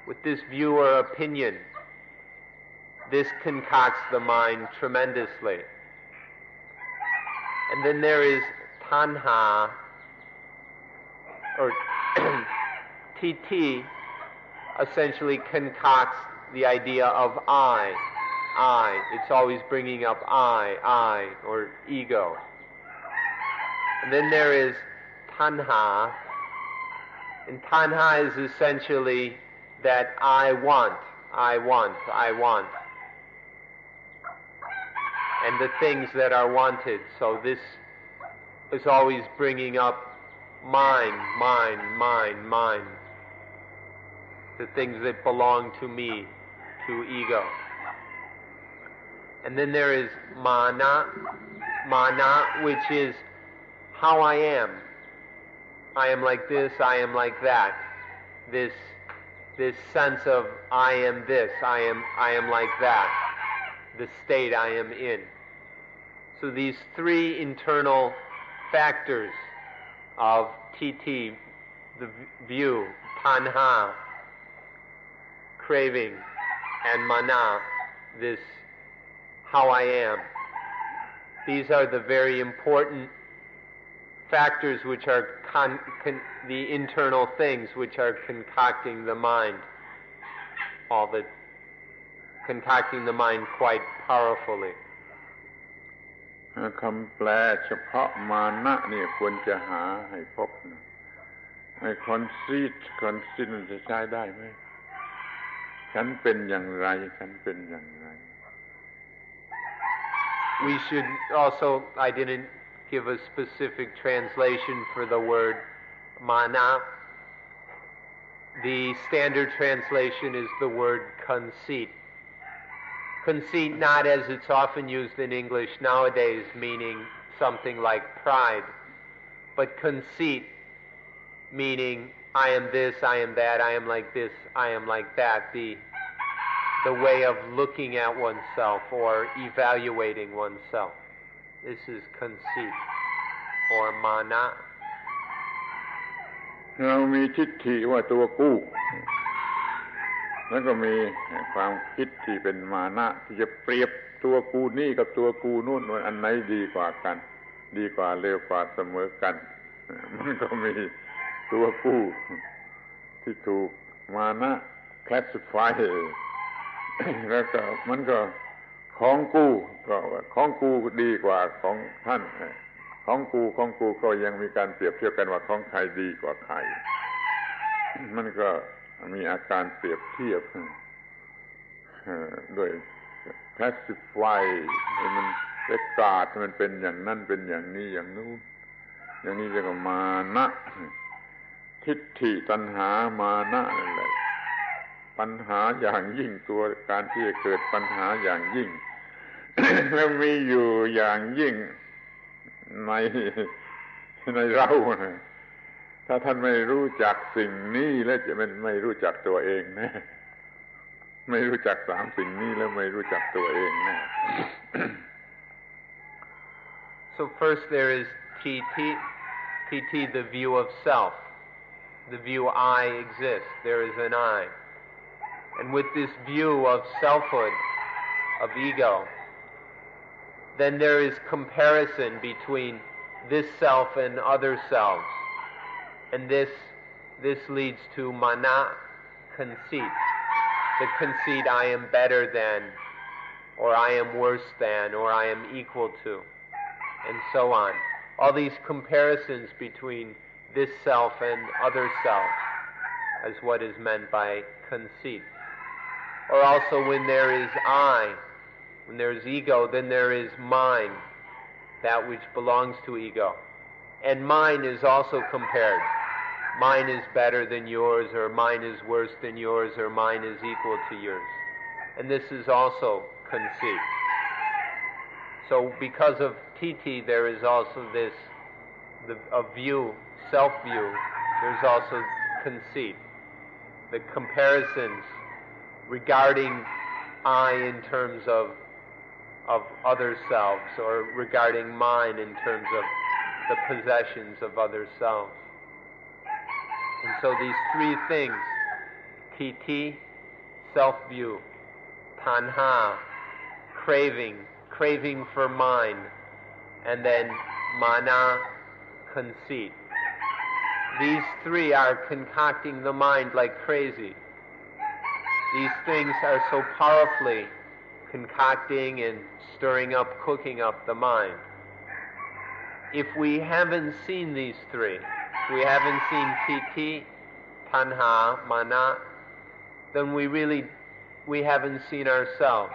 with this view or opinion, this concocts the mind tremendously. And then there is Tanha, or Titi, essentially concocts the idea of I. It's always bringing up I, or ego. And then there is Tanha, and Tanha is essentially that I want, and the things that are wanted. So this is always bringing up mine, the things that belong to me, to ego. And then there is mana, which is how I am. I am like this, I am like that. This sense of I am this, I am like that. The state I am in. So these three internal factors of Titi, the view, Tanha, craving, and Mana, this how I am. These are the very important factors which are the internal things which are concocting the mind, concocting the mind quite powerfully. คำแปลเฉพาะมานะนี่ควรจะหาให้พบนะไอ้คอนซีดมันจะใช้ได้ไหมฉันเป็นอย่างไรฉันเป็นอย่างไร We should also, I didn't give a specific translation for the word mana. The standard translation is the word conceit. Conceit, not as it's often used in English nowadays, meaning something like pride, but conceit meaning I am this, I am that, I am like this, I am like that, the way of looking at oneself or evaluating oneself. This is conceit or mana. เรามีทิฏฐิว่าตัวกู้แล้วก็มีความคิดที่เป็นมานะที่จะเปรียบตัวกูนี่กับตัวกูนู่นว่าอันไหนดีกว่ากันดีกว่าเลวกว่าเสมอกันมันก็มีตัวกูที่ถูกมานะคลาสสิฟายแล้วก็มันก็ของกูก็ของกูดีกว่าของท่านของกูก็ยังมีการเปรียบเทียบกันว่าของใครดีกว่าใครมันก็มีอาการเปรียบเทียบด้วยคลาสสิฟายให้มันเอกกาดมันเป็นอย่างนั้นเป็นอย่างนี้อย่างนู้นอย่างนี้เรียกว่ามานะทิฏฐิตัณหามานะนั่นแหละปัญหาอย่างยิ่งตัวการที่จะเกิดปัญหาอย่างยิ่ง แล้วมีอยู่อย่างยิ่งในเราถ้าท่านไม่รู้จักสิ่งนี้แล้วจะไม่รู้จักตัวเองแน่ไม่รู้จักสามสิ่งนี้แล้วไม่รู้จักตัวเองแน่ So first there is TT, the view of self, the view I exist, there is an I. and with this view of selfhood, of ego, then there is comparison between this self and other selves. And this leads to mana, conceit. The conceit, I am better than, or I am worse than, or I am equal to, and so on. All these comparisons between this self and other selves is what is meant by conceit. Or also when there is I, when there is ego, then there is mine, that which belongs to ego. And mine is also compared. Mine is better than yours, or mine is worse than yours, or mine is equal to yours. And this is also conceit. So because of TT, there is also this, a view, self-view, there's also conceit. The comparisons regarding I in terms of other selves, or regarding mine in terms of the possessions of other selves. And so these three things, TT, self-view, tanha, craving for mine, and then mana, conceit. These three are concocting the mind like crazy. These things are so powerfully concocting and stirring up, cooking up the mind. If we haven't seen these three, if we haven't seen TT, tanha, mana, then we haven't seen ourselves.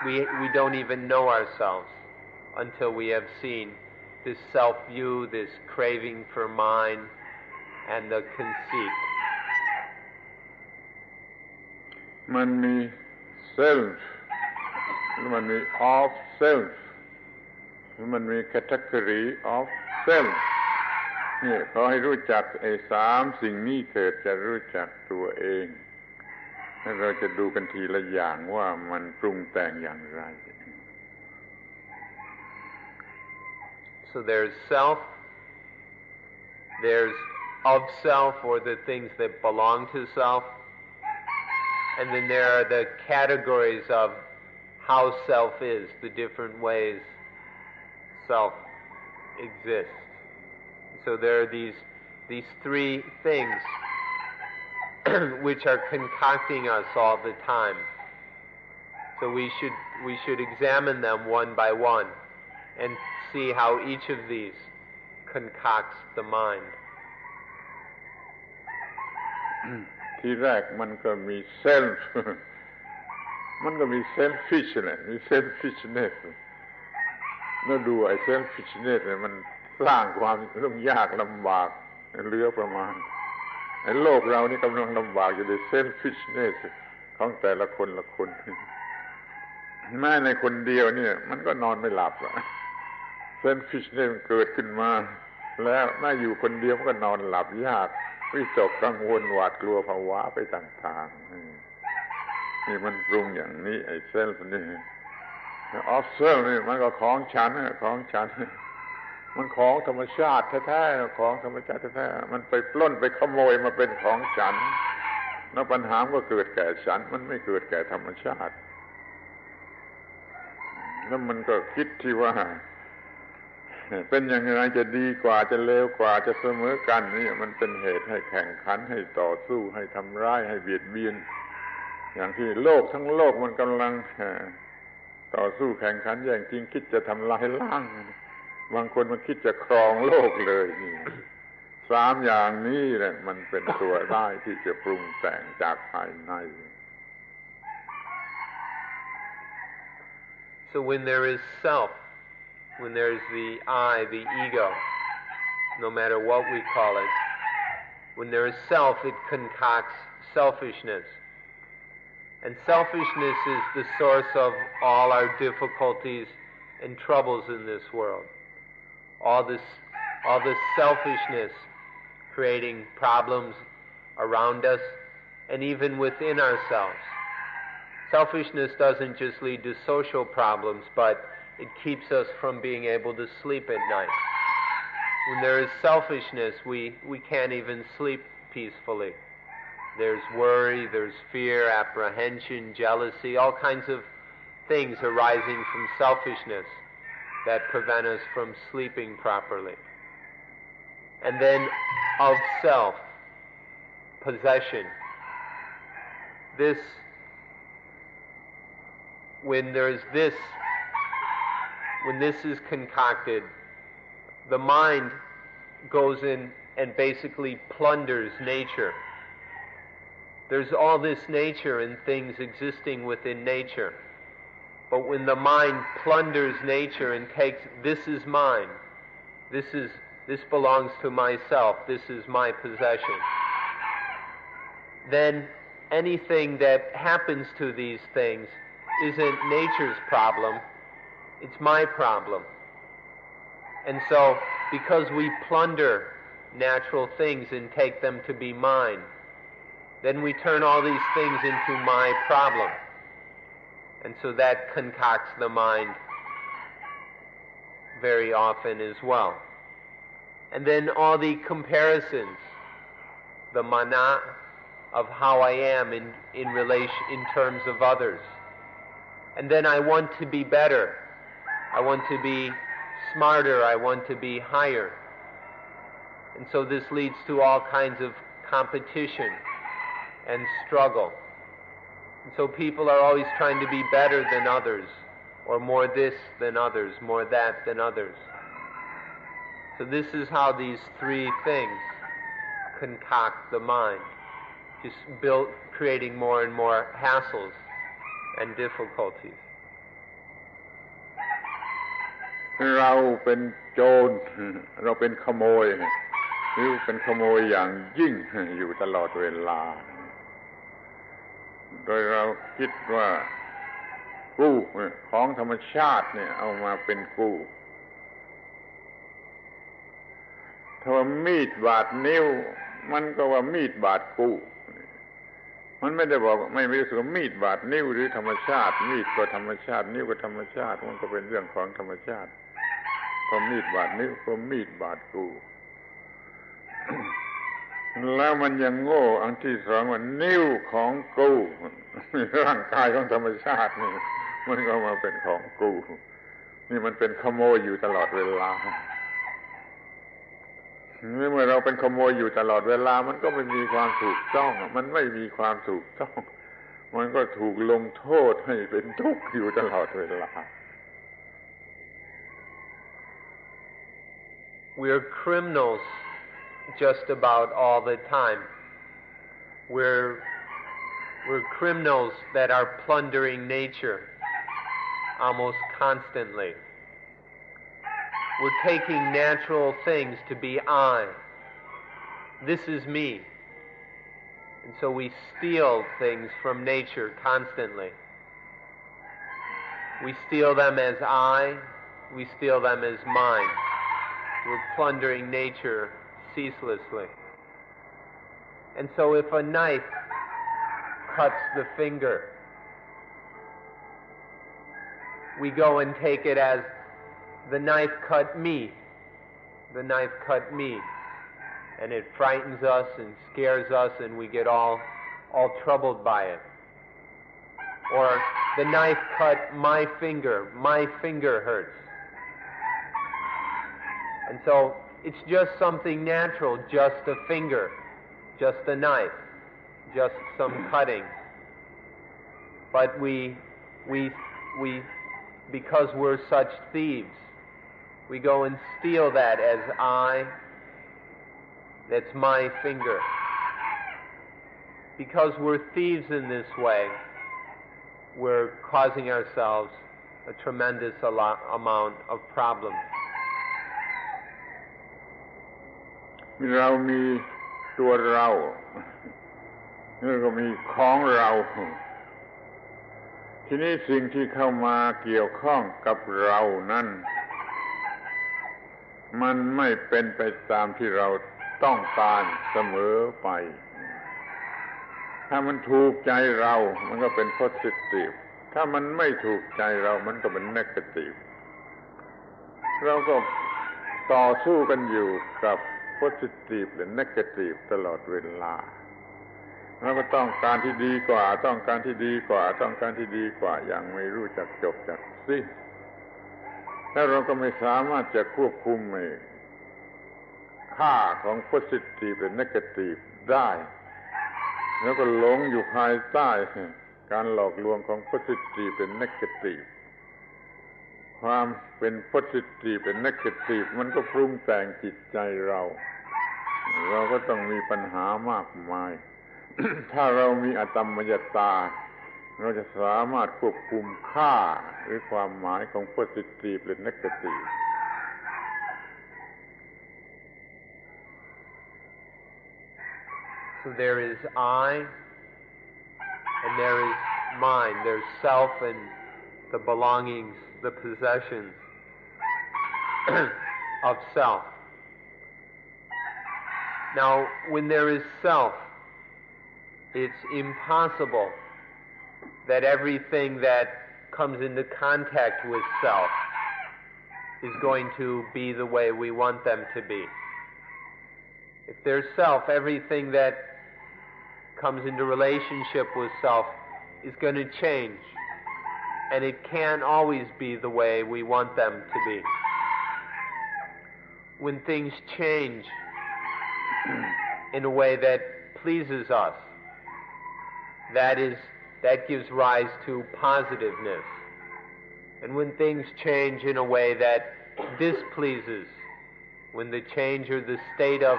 We don't even know ourselves until we have seen this self-view, this craving for mine, and the conceit. มันมี self มันมี of self มันมี category of self นี่ขอให้รู้จักไอ้สามสิ่งนี้เถิดจะรู้จักตัวเองแล้วเราจะดูกันทีละอย่างว่ามันปรุงแต่งอย่างไร So there's self, there's of self, or the things that belong to self, and then there are the categories of how self is, the different ways self exists. So there are these three things which are concocting us all the time. So we should examine them one by one and see how each of these concocts the mind. ทีแรกมันก็มี self มันก็มี selfishness มี selfishness แล้วดูไอ้ selfishness เนี่ยมันสร้างความยุ่งยากลำบากเหลือประมาณไอ้โลกเรานี่กำลังลำบากอยู่ใน selfishness ของแต่ละคนละคนแม้ในคนเดียวเนี่ยมันก็นอนไม่หลับอะ selfishness มันเกิดขึ้นมาแล้วแม้อยู่คนเดียวมันก็นอนหลับยากวิตกกังวลหวาดกลัวภาวะไปต่างๆนี่มันปรุงอย่างนี้ไอ้ self นี่ of self นี่มันก็ของฉันมันของธรรมชาติแท้ๆของธรรมชาติแท้ๆมันไปปล้นไปขโมยมาเป็นของฉันแล้วปัญหาก็เกิดแก่ฉันมันไม่เกิดแก่ธรรมชาติแล้วมันก็คิดที่ว่าเป็นอย่างไรจะดีกว่าจะเลวกว่าจะเสมอกันนี่มันเป็นเหตุให้แข่งขันให้ต่อสู้ให้ทำร้ายให้เบียดเบียนอย่างที่โลกทั้งโลกมันกำลังต่อสู้แข่งขันแย่งชิงคิดจะทำลายล้างบางคนมันคิดจะครองโลกเลยนี่สามอย่างนี้แหละมันเป็นตัวได้ที่จะปรุงแต่งจากภายใน So when there is self, when there is the I, the ego, no matter what we call it, when there is self, it concocts selfishness. And selfishness is the source of all our difficulties and troubles in this world. All this selfishness creating problems around us and even within ourselves. Selfishness doesn't just lead to social problems, but it keeps us from being able to sleep at night. When there is selfishness, we can't even sleep peacefully. There's worry, there's fear, apprehension, jealousy, all kinds of things arising from selfishness that prevent us from sleeping properly. And then of self, possession. When this is concocted, the mind goes in and basically plunders nature. There's all this nature and things existing within nature. But when the mind plunders nature and takes, this is mine, this belongs to myself, this is my possession, then anything that happens to these things isn't nature's problem, it's my problem. And so, because we plunder natural things and take them to be mine, then we turn all these things into my problem. And so that concocts the mind very often as well. And then all the comparisons, the mana of how I am in terms of others. And then I want to be better. I want to be smarter. I want to be higher. And so this leads to all kinds of competition and struggle. And so people are always trying to be better than others, or more this than others, more that than others. So this is how these three things concoct the mind, just creating more and more hassles and difficulties. เราเป็นโจรเราเป็นขโมยหรือเป็นขโมยอย่างยิ่งอยู่ตลอดเวลาโดยเราคิดว่ากู้ของธรรมชาติเนี่ยเอามาเป็นกู้ถ้าว่ามีดบาดนิ้วมันก็ว่ามีดบาดกู้มันไม่ได้บอกไม่ได้สึกว่ามีดบาดนิ้วหรือธรรมชาติมีดก็ธรรมชาตินิ้วก็ธรรมชาติมันก็เป็นเรื่องของธรรมชาติพอมีดบาดนิ้วก็มีดบาดกู้ แล้วมันยังโง่อันที่สองว่านิ้วของกูร่างกายของธรรมชาตินี่มันก็มาเป็นของกูนี่มันเป็นขโมยอยู่ตลอดเวลาเมื่อเราเป็นขโมยอยู่ตลอดเวลามันก็ไม่มีความถูกต้องมันไม่มีความถูกต้องมันก็ถูกลงโทษให้เป็นทุกข์อยู่ตลอดเวลา We're criminals just about all the time. We're criminals that are plundering nature almost constantly. We're taking natural things to be I. This is me. And so we steal things from nature constantly. We steal them as I, we steal them as mine. We're plundering nature ceaselessly. And so if a knife cuts the finger, we go and take it as the knife cut me. The knife cut me. And it frightens us and scares us and we get all troubled by it. Or the knife cut my finger hurts. And so it's just something natural, just a finger, just a knife, just some cutting. But we because we're such thieves, we go and steal that as I, that's my finger. Because we're thieves in this way, we're causing ourselves a tremendous amount of problems. เรามีตัวเราแล้วก็มีของเราทีนี้สิ่งที่เข้ามาเกี่ยวข้องกับเรานั้นมันไม่เป็นไปตามที่เราต้องการเสมอไปถ้ามันถูกใจเรามันก็เป็น positive ถ้ามันไม่ถูกใจเรามันก็เป็น negative เราก็ต่อสู้กันอยู่กับpositive หรือ negative ตลอดเวลา แล้วก็ต้องการที่ดีกว่าต้องการที่ดีกว่าต้องการที่ดีกว่าอย่างไม่รู้จักจบจักสิ้นแล้วเราก็ไม่สามารถจะควบคุมค่าของ positive และ negative ได้แล้วก็หลงอยู่ภายใต้การหลอกลวงของ positive และ negative ความเป็น positive และ negative มันก็ปรุงแต่งจิตใจเราก็ต้องมีปัญหามากมาย ถ้าเรามีอตัมมยตาเราจะสามารถควบคุมค่าหรือความหมายของ positive และ negative So there is I and there is mine. There's self and the belongings, the possessions of self. Now, when there is self, it's impossible that everything that comes into contact with self is going to be the way we want them to be. If there's self, everything that comes into relationship with self is going to change, and it can't always be the way we want them to be. When things change in a way that pleases us, that gives rise to positiveness. And when things change in a way that displeases, when the change or the state of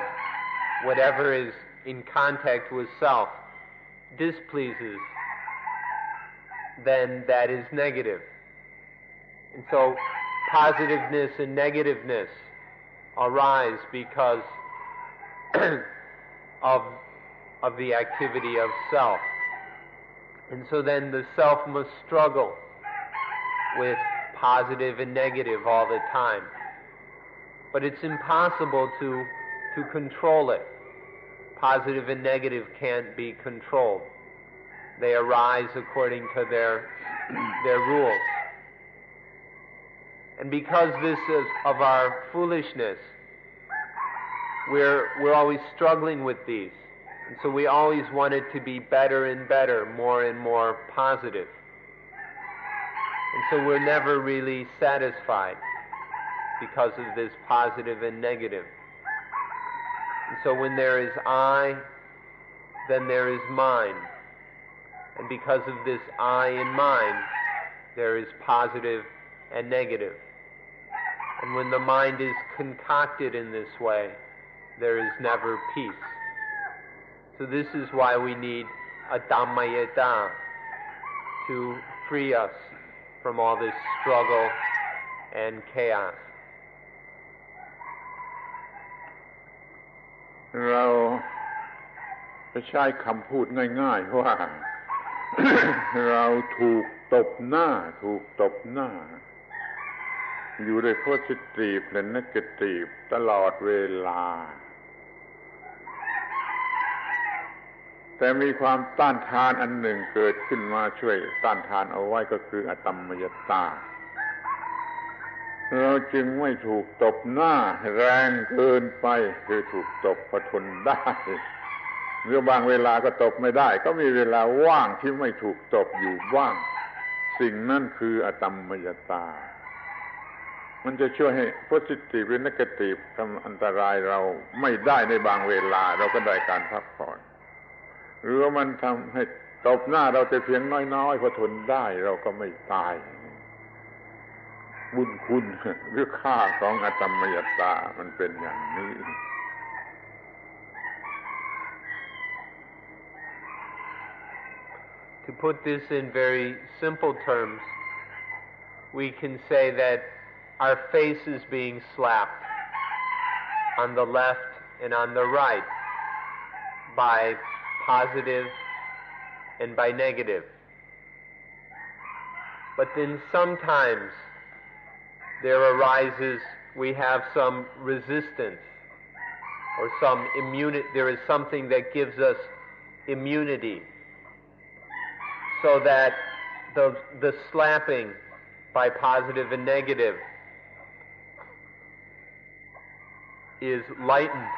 whatever is in contact with self displeases, then that is negative. And so positiveness and negativeness arise because of the activity of self. And so then the self must struggle with positive and negative all the time. But it's impossible to control it. Positive and negative can't be controlled. They arise according to their rules. And because this is of our foolishness, we're always struggling with these. And so we always want it to be better and better, more and more positive. And so we're never really satisfied because of this positive and negative. And so when there is I, then there is mine. And because of this I and mine, there is positive and negative. And when the mind is concocted in this way, there is never peace. So this is why we need Atammayata to free us from all this struggle and chaos. เราจะใช้คำพูดง่ายๆว่า เราถูกตบหน้าอยู่ด้วย positive และ negative ตลอดเวลาแต่มีความต้านทานอันหนึ่งเกิดขึ้นมาช่วยต้านทานเอาไว้ก็คืออตัมมยตาเราจึงไม่ถูกตบหน้าแรงเกินไปคือถูกตบพอทนได้หรือบางเวลาก็ตบไม่ได้ก็มีเวลาว่างที่ไม่ถูกตบอยู่บ้างสิ่งนั้นคืออตัมมยตามันจะช่วยให้ positive หรือ negative ทำอันตรายเราไม่ได้ในบางเวลาเราก็ได้การพักผ่อนหรือว่ามันทำให้ตบหน้าเราแต่เพียงน้อยๆพอทนได้เราก็ไม่ตายบุญคุณหรือค่าของอตัมมยตามันเป็นอย่างนี้ To put this in very simple terms, we can say that our face is being slapped on the left and on the right by positive and by negative. But then sometimes there arises, we have some resistance or some immunity. There is something that gives us immunity so that the slapping by positive and negative is lightened.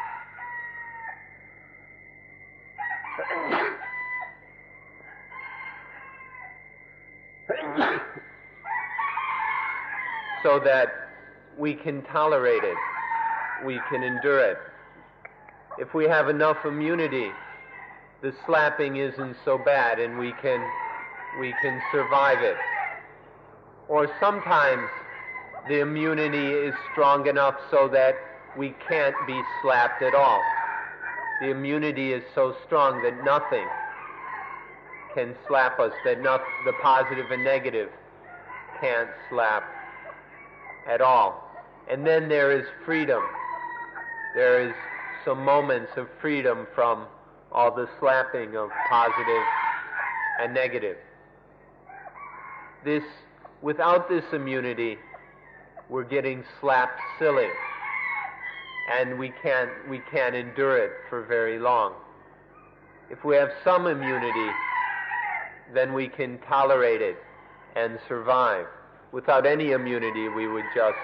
so that we can tolerate it, we can endure it. If we have enough immunity, the slapping isn't so bad and we can survive it. Or sometimes the immunity is strong enough so that we can't be slapped at all. The immunity is so strong that nothing can slap us, that the positive and negative can't slap at all. And then there is freedom. There is some moments of freedom from all the slapping of positive and negative. Without this immunity, we're getting slapped silly, and we can't endure it for very long. If we have some immunity, then we can tolerate it and survive. Without any immunity, we would just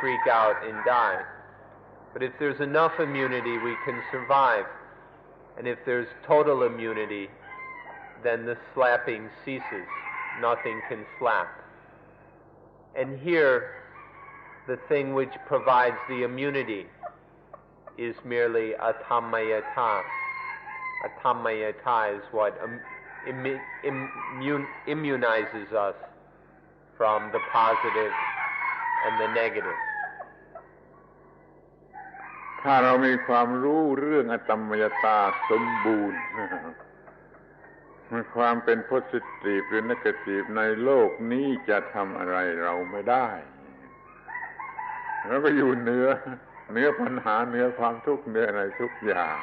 freak out and die. But if there's enough immunity, we can survive. And if there's total immunity, then the slapping ceases. Nothing can slap. And here, the thing which provides the immunity is merely Atammayata. Atammayata is what immunizes us from the positive and the negative. ถ้าเรามีความรู้เรื่องอตัมมยตาสมบูรณ์ ความเป็น positive หรือ negative ในโลกนี้จะทำอะไรเราไม่ได้แล้วก็อยู่เหนือปัญหาเหนือความทุกข์เหนืออะไรทุกอย่าง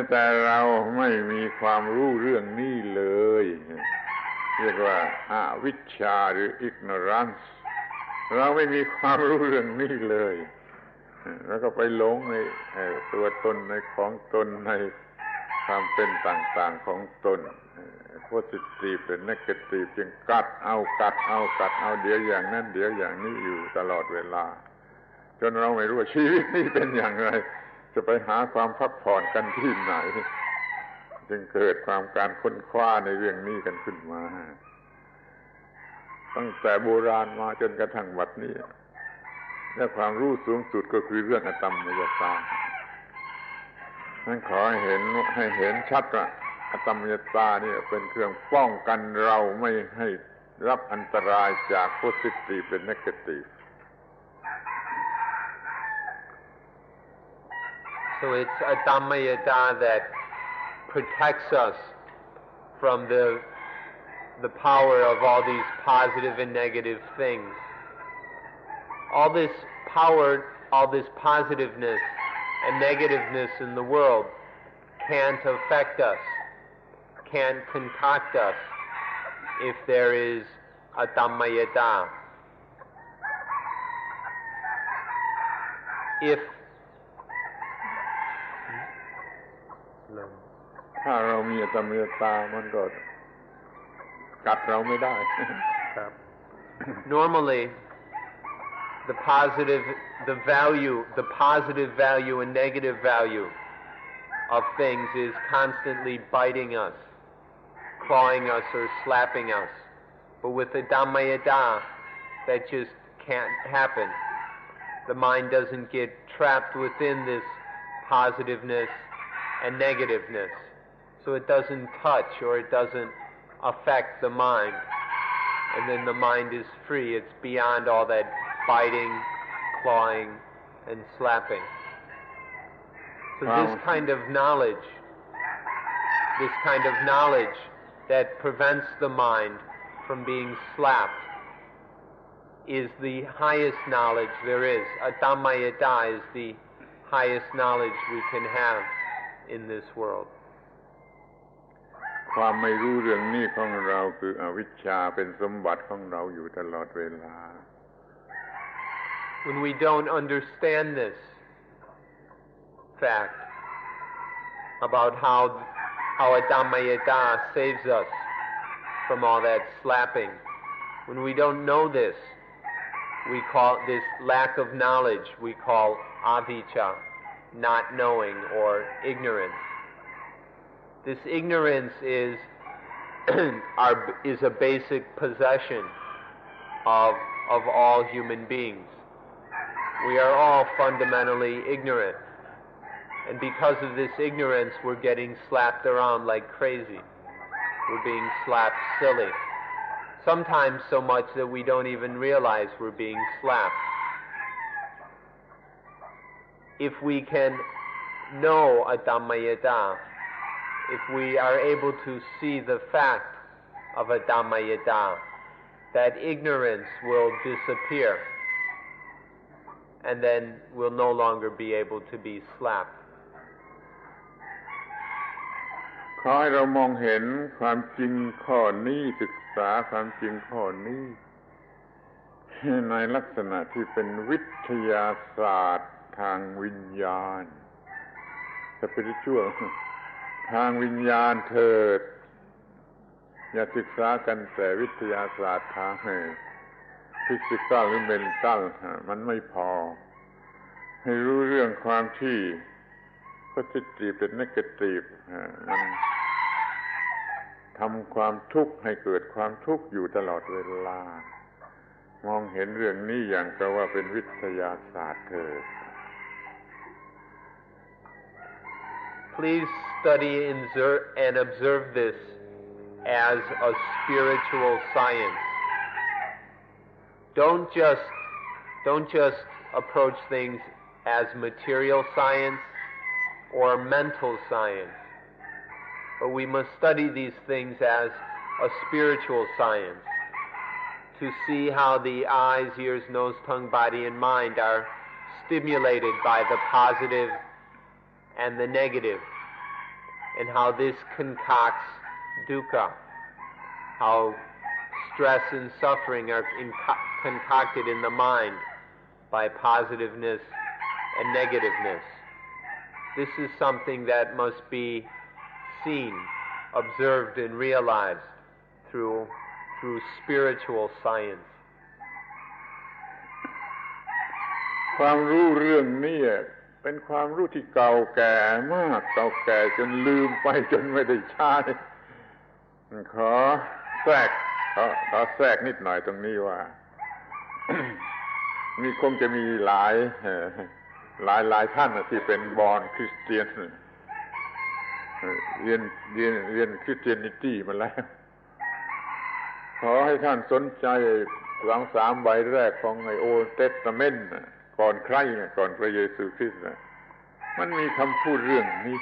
แต่เราไม่มีความรู้เรื่องนี้เลยเรียกว่าอวิชชาหรือ ignorance เราไม่มีความรู้เรื่องนี้เลยแล้วก็ไปหลงในตัวตนในของตนในความเป็นต่างๆของตน positive หรือ negative จึงกัดเอาเดี๋ยวอย่างนั้นเดี๋ยวอย่างนี้อยู่ตลอดเวลาจนเราไม่รู้ว่าชีวิตนี้เป็นอย่างไรจะไปหาความพักผ่อนกันที่ไหนจึงเกิดการค้นคว้าในเรื่องนี้กันขึ้นมาตั้งแต่โบราณมาจนกระทั่งบัดนี้และความรู้สูงสุดก็คือเรื่องอตัมมยตานั้นขอให้เห็นชัดว่าอตัมมยตานี่เป็นเครื่องป้องกันเราไม่ให้รับอันตรายจาก positive และ negative. So it's Atammayata that protects us from the power of all these positive and negative things. All this power, all this positiveness and negativeness in the world can't affect us, can't concoct us if there is Atammayata.ถ้าเรามีอตัมมยตามันก็กัดเราไม่ได้ Normally, the positive value and negative value of things is constantly biting us, clawing us, or slapping us. But with the Atammayata, that just can't happen. The mind doesn't get trapped within this positiveness and negativeness. So it doesn't touch or it doesn't affect the mind. And then the mind is free. It's beyond all that biting, clawing, and slapping. So this kind of knowledge that prevents the mind from being slapped is the highest knowledge there is. Atammayata is the highest knowledge we can have in this world. ความไม่รู้เรื่องนี้ของเราคืออวิชชาเป็นสมบัติของเราอยู่ตลอดเวลา When we don't understand this fact about how Atammayata saves us from all that slapping, when we don't know this, we call this lack of knowledge, we call avijja, not knowing or ignorance. This ignorance is is a basic possession of all human beings. We are all fundamentally ignorant, and because of this ignorance, we're getting slapped around like crazy. We're being slapped silly. Sometimes so much that we don't even realize we're being slapped. If we can know Atammayata, if we are able to see the fact of Atammayata, that ignorance will disappear, and then we'll no longer be able to be slapped. ขอให้เรามองเห็นความจริงข้อนี้ศึกษาความจริงข้อนี้ในลักษณะที่เป็นวิทยาศาสตร์ทางวิญญาณspiritual ทางวิญญาณเถิดอย่าศึกษากันแต่วิทยาศาสตร์ทางphysical หรือ mental มันไม่พอให้รู้เรื่องความที่ positive เป็น negative มันทำความทุกข์ให้เกิดความทุกข์อยู่ตลอดเวลามองเห็นเรื่องนี้อย่างกับว่าเป็นวิทยาศาสตร์เถิด Please study and observe this as a spiritual science. Don't just approach things as material science or mental science, but we must study these things as a spiritual science to see how the eyes, ears, nose, tongue, body, and mind are stimulated by the positive and the negative, and how this concocts dukkha, how stress and suffering are concocted in the mind by positiveness and negativeness. This is something that must be seen, observed, and realized through spiritual science. ความรู้เรื่องนี้เป็นความรู้ที่เก่าแก่มากเก่าแก่จนลืมไปจนไม่ได้ใช้ขอแทรกนิดหน่อยตรงนี้ว่า มีคงจะมีหลายท่านที่เป็นบอร์นคริสเตียนเรียนคริสเตียนิตี้มาแล้วขอให้ท่านสนใจ2-3 ใบแรกของไอ้โอลด์เทสตาเมนต์ก่อนใครก่อนพระเยซูคริสต์มันมีคำพูดเรื่องนี้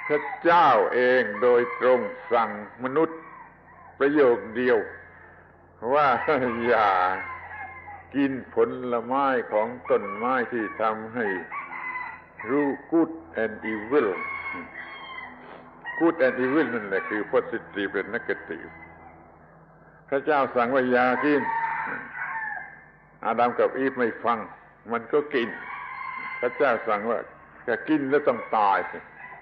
พระเจ้าเองโดยตรงสั่งมนุษย์ประโยคเดียวว่าอย่ากินผลไม้ของต้นไม้ที่ทำให้รู้ good and evil good and evil นั่นแหละคือ positive และ negative พระเจ้าสั่งว่าอย่ากินอาดัมกับอีฟไม่ฟังมันก็กินพระเจ้าสั่งว่าจะกินแล้วต้องตาย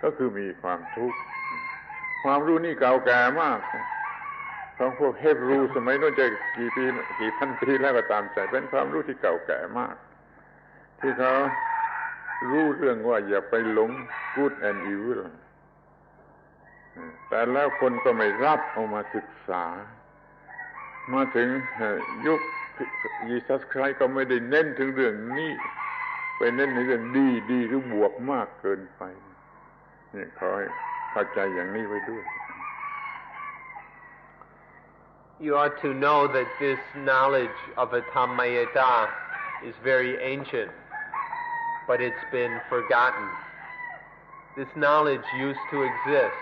ก็คือมีความทุกข์ความรู้นี่เก่าแก่มากของพวกเฮบรูสมัยโน้นจะกี่พันปีแล้วก็ตามใจเป็นความรู้ที่เก่าแก่มากที่เขารู้เรื่องว่าอย่าไปหลง good and evil แต่แล้วคนก็ไม่รับเอามาศึกษามาถึงยุคยีซัสคริสต์ก็ไม่ได้เน้นถึงเรื่องนี้ไปเน้นในเรื่องดีหรือบวกมากเกินไปนี่ขอให้เข้าใจอย่างนี้ไว้ด้วย You ought to know that this knowledge of Atammayata is very ancient, but it's been forgotten. This knowledge used to exist,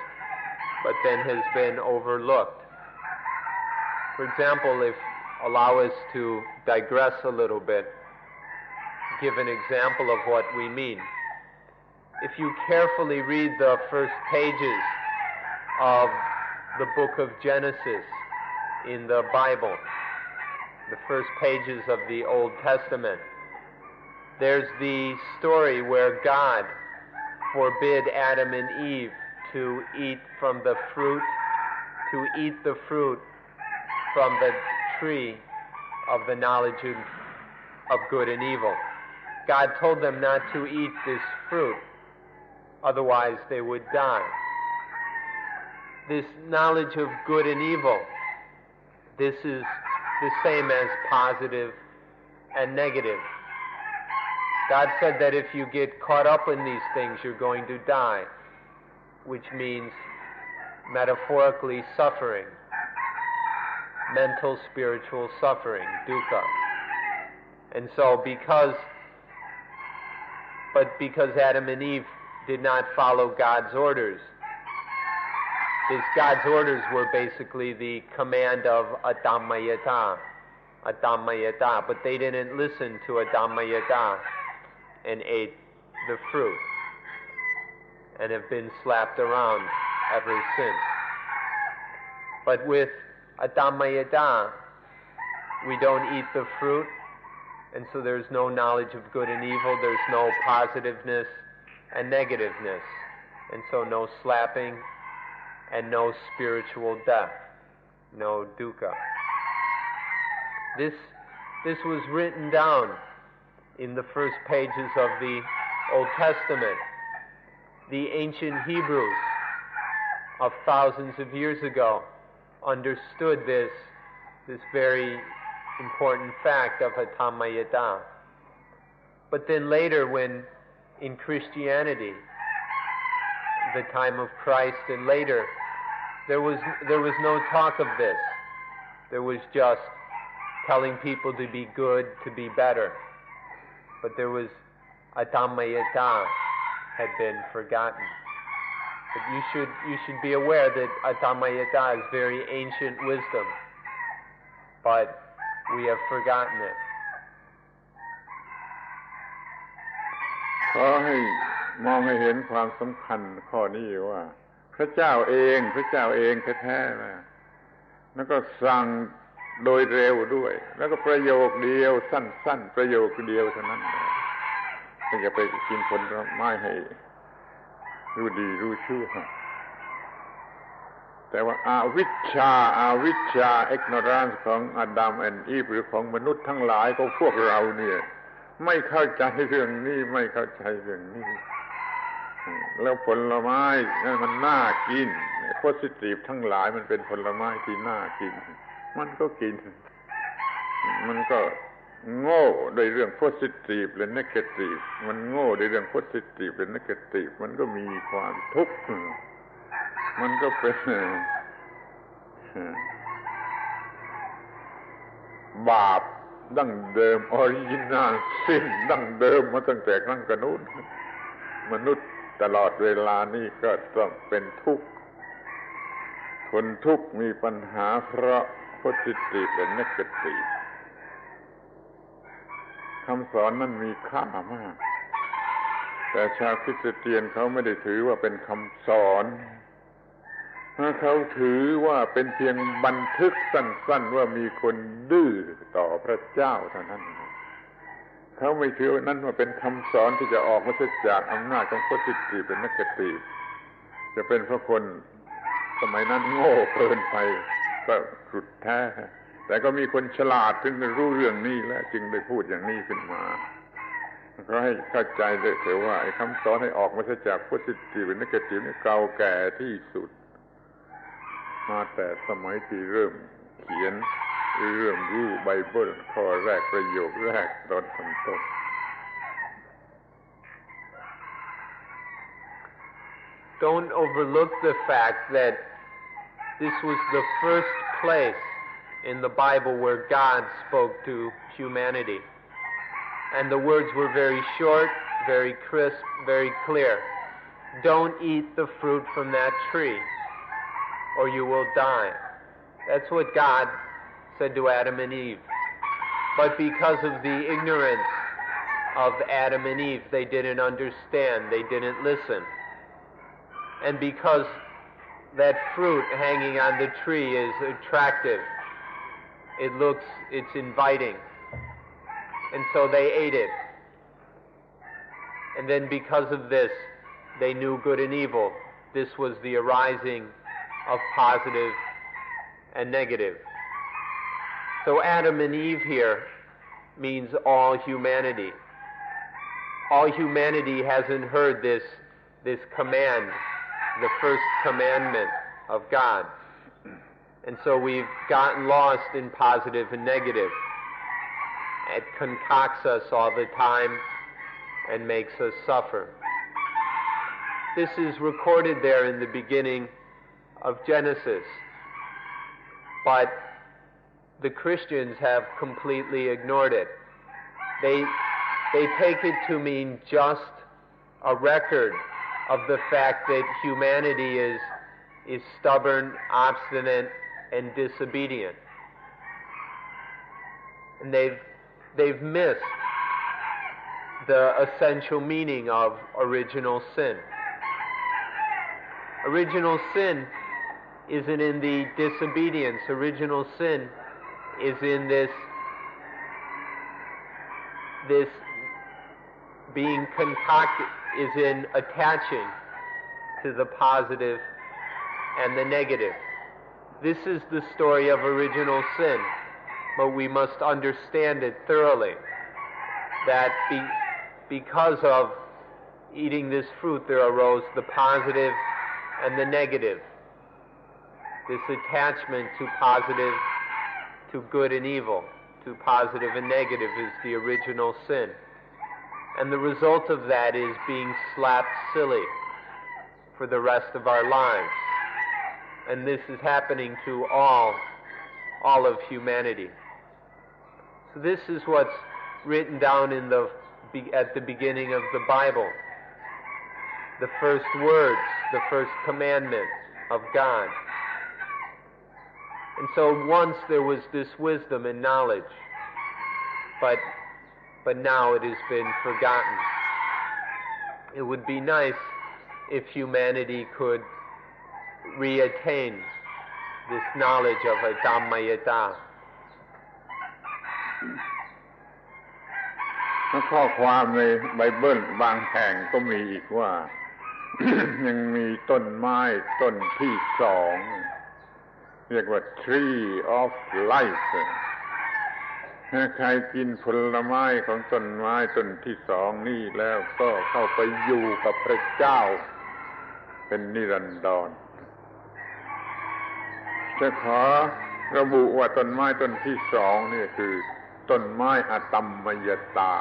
but then has been overlooked. For example, if allow us to digress a little bit, give an example of what we mean. If you carefully read the first pages of the book of Genesis in the Bible, the first pages of the Old Testament, there's the story where God forbid Adam and Eve to eat the fruit from the tree of the knowledge of good and evil. God told them not to eat this fruit, otherwise they would die. this knowledge of good and evil, this is the same as positive and negative. God said that if you get caught up in these things, you're going to die, which means metaphorically suffering, mental, spiritual suffering, dukkha. And so because Adam and Eve did not follow God's orders, God's orders were basically the command of Atammayata, but they didn't listen to Atammayata and ate the fruit and have been slapped around ever since. But with Atammayata, we don't eat the fruit, and so there's no knowledge of good and evil, there's no positiveness and negativeness, and so no slapping and no spiritual death, no dukkha. This was written down in the first pages of the Old Testament. The ancient Hebrews of thousands of years ago understood this very important fact of Atammayata. But then later, when in Christianity, the time of Christ and later, there was no talk of this. There was just telling people to be good, to be better. But there was Atammayata had been forgotten. But you should be aware that Atammayata is very ancient wisdom, but we have forgotten it. ขอให้มองให้เห็นความสำคัญข้อนี้ว่าพระเจ้าเองแท้ๆนะแล้วก็สั่งโดยเร็วด้วยแล้วก็ประโยคเดียวสั้นๆประโยคเดียวเท่านั้นอย่าไปกินผลไม้ให้รู้ดีรู้ชั่วแต่ว่าอวิชชา ignorance ของอาดัมและอีฟหรือของมนุษย์ทั้งหลายของพวกเราเนี่ยไม่เข้าใจเรื่องนี้แล้วผลไม้นั่นมันน่ากินโพสิทีฟทั้งหลายมันเป็นผลไม้ที่น่ากินมันก็กินมันก็โง่โดยเรื่องโพสิทีฟและเนกาทีฟมันโง่โดยเรื่องโพสิทีฟและเนกาทีฟมันก็มีความทุกข์มันก็เป็นบาปดั้งเดิมออริจินัลซินดั้งเดิมมาตั้งแต่ครั้งกนู้นมนุษย์ตลอดเวลานี้ก็ต้องเป็นทุกข์คนทุกข์มีปัญหาเพราะโพสิทีฟและเนกาทีฟคำสอนนั้นมีค่ามากแต่ชาวคริสเตียนเขาไม่ได้ถือว่าเป็นคำสอนเขาถือว่าเป็นเพียงบันทึกสั้นๆว่ามีคนดื้อต่อพระเจ้าเท่านั้นเขาไม่ถือว่านั่นว่าเป็นคำสอนที่จะออกมาจากอำนาจของโพสิทีฟเป็นเนกาทีฟจะเป็นเพราะคนสมัยนั้นโง่เกินไปก็สุดแท้แต่ก็มีคนฉลาดถึงจะรู้เรื่องนี้และจึงได้พูดอย่างนี้ขึ้นมาก็ให้เข้าใจเลยเถอะว่าไอ้คำสอนให้ออกมาจากโพสิทีฟเป็นเนกาทีฟนี่เก่าแก่ที่สุดมาแต่สมัยที่เริ่มเขียนเริ่มรู้ไบเบิลข้อแรกประโยคแรกตอนต้น Don't overlook the fact that this was the first place in the Bible where God spoke to humanity. And the words were very short, very crisp, very clear. Don't eat the fruit from that tree, or you will die. That's what God said to Adam and Eve. But because of the ignorance of Adam and Eve, they didn't understand, they didn't listen. And because that fruit hanging on the tree is attractive, it's inviting, and so they ate it. And then because of this, they knew good and evil. This was the arising of positive and negative. So Adam and Eve here means all humanity. All humanity hasn't heard this command, the first commandment of God. And so we've gotten lost in positive and negative. It concocts us all the time and makes us suffer. This is recorded there in the beginning of Genesis. But the Christians have completely ignored it. They take it to mean just a record of the fact that humanity is stubborn, obstinate, and disobedient. And they've missed the essential meaning of original sin. Original sin isn't in the disobedience. Original sin is in this being concocted, is in attaching to the positive and the negative. This is the story of original sin, but we must understand it thoroughly, that because of eating this fruit there arose the positive and the negative. This attachment to positive, to good and evil, to positive and negative is the original sin. And the result of that is being slapped silly for the rest of our lives. And this is happening to all of humanity. So this is what's written down at the beginning of the Bible. The first words, the first commandment of God. And so once there was this wisdom and knowledge, but now it has been forgotten. It would be nice if humanity could reattain this knowledge of Atammayata. ข้อความในไบเบิลบางแห่งก็มีอีกว่า ยังมีต้นไม้ต้นที่สองเรียกว่า Tree of Life ถ้าใครกินผลไม้ของต้นไม้ต้นที่สองนี่แล้วก็เข้าไปอยู่กับพระเจ้าเป็นนิรันดรจะขอระบุว่าต้นไม้ต้นที่สองนี่คือต้นไม้อตัมมยตา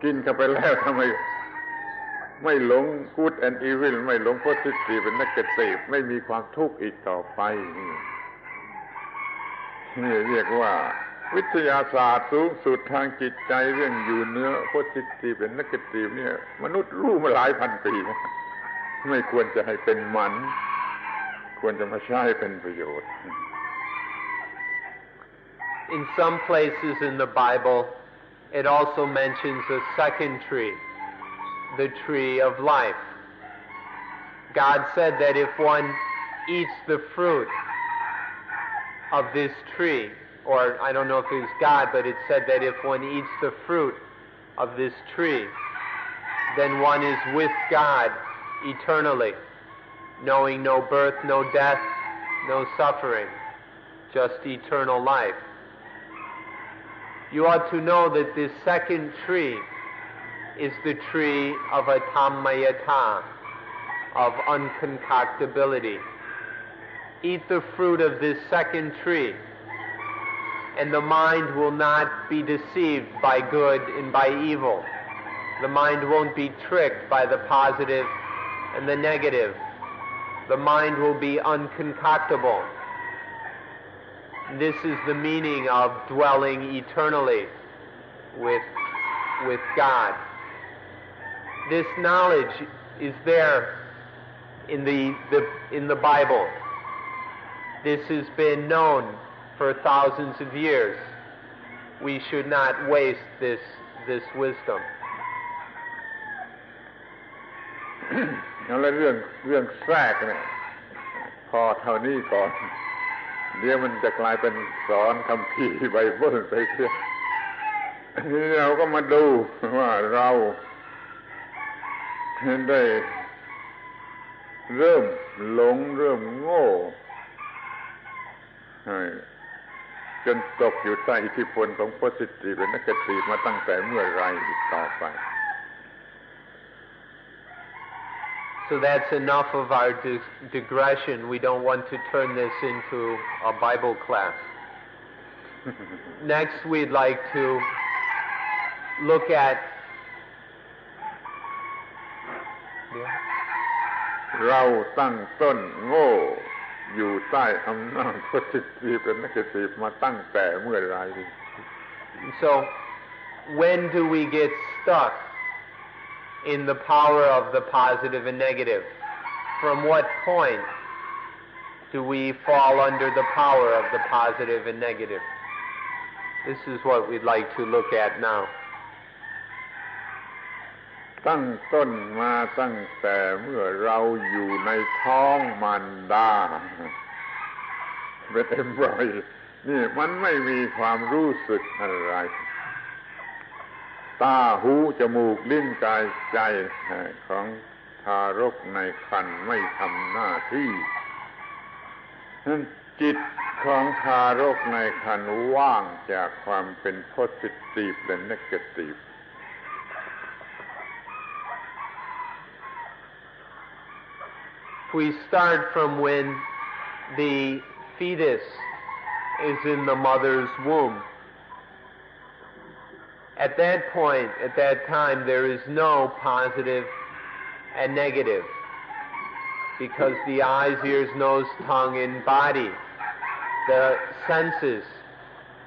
กินเข้าไปแล้วทำไมไม่หลง good and evil ไม่หลง positive and negative ไม่มีความทุกข์อีกต่อไปนี่เรียกว่าวิทยาศาสตร์สูงสุดทางจิตใจเรื่องอยู่เนื้อ positive and negative เนี่ยมนุษย์รู้มาหลายพันปีไม่ควรจะให้เป็นมันควรจะมาใช้เป็นประโยชน์ In some places in the Bible it also mentions a second tree, the tree of life. God said that if one eats the fruit of this tree, or I don't know if it was God, but it said that if one eats the fruit of this tree, then one is with God eternally, knowing no birth, no death, no suffering, just eternal life. You ought to know that this second tree is the tree of Atammayata, of unconcoctability. Eat the fruit of this second tree, and the mind will not be deceived by good and by evil. The mind won't be tricked by the positive and the negative. The mind will be unconcoctable. This is the meaning of dwelling eternally with God. This knowledge is there in the Bible. This has been known for thousands of years. We should not waste this wisdom. แล้วเรื่องแทรกเนี่ยพอเท่านี้ก่อนเดี๋ยวมันจะกลายเป็นสอนคัมภีร์ไบเบิลไปเสียเราก็มาดูว่าเราได้เริ่มหลงเริ่มโง่จนตกอยู่ใต้อิทธิพลของ positive และ negative มาตั้งแต่เมื่อไรอีกต่อไป So that's enough of our digression. We don't want to turn this into a Bible class. Next, we'd like to look at เราตั้งต้นโง่อยู่ใต้อำนาจ positive และ negative มาตั้งแต่เมื่อไร So when do we get stuck in the power of the positive and negative? From what point do we fall under the power of the positive and negative? This is what we'd like to look at now. ตั้งต้นมาตั้งแต่เมื่อเราอยู่ในท้องมารดาเป็นเอ็มบรอยนี่มันไม่มีความรู้สึกอะไรตาหูจมูกลิ้นกายใจของทารกในครรภ์ไม่ทำหน้าที่จิตของทารกในครรภ์ว่างจากความเป็น positive และ negative We start from when the fetus is in the mother's womb. At that point, at that time, there is no positive and negative because the eyes, ears, nose, tongue, and body, the senses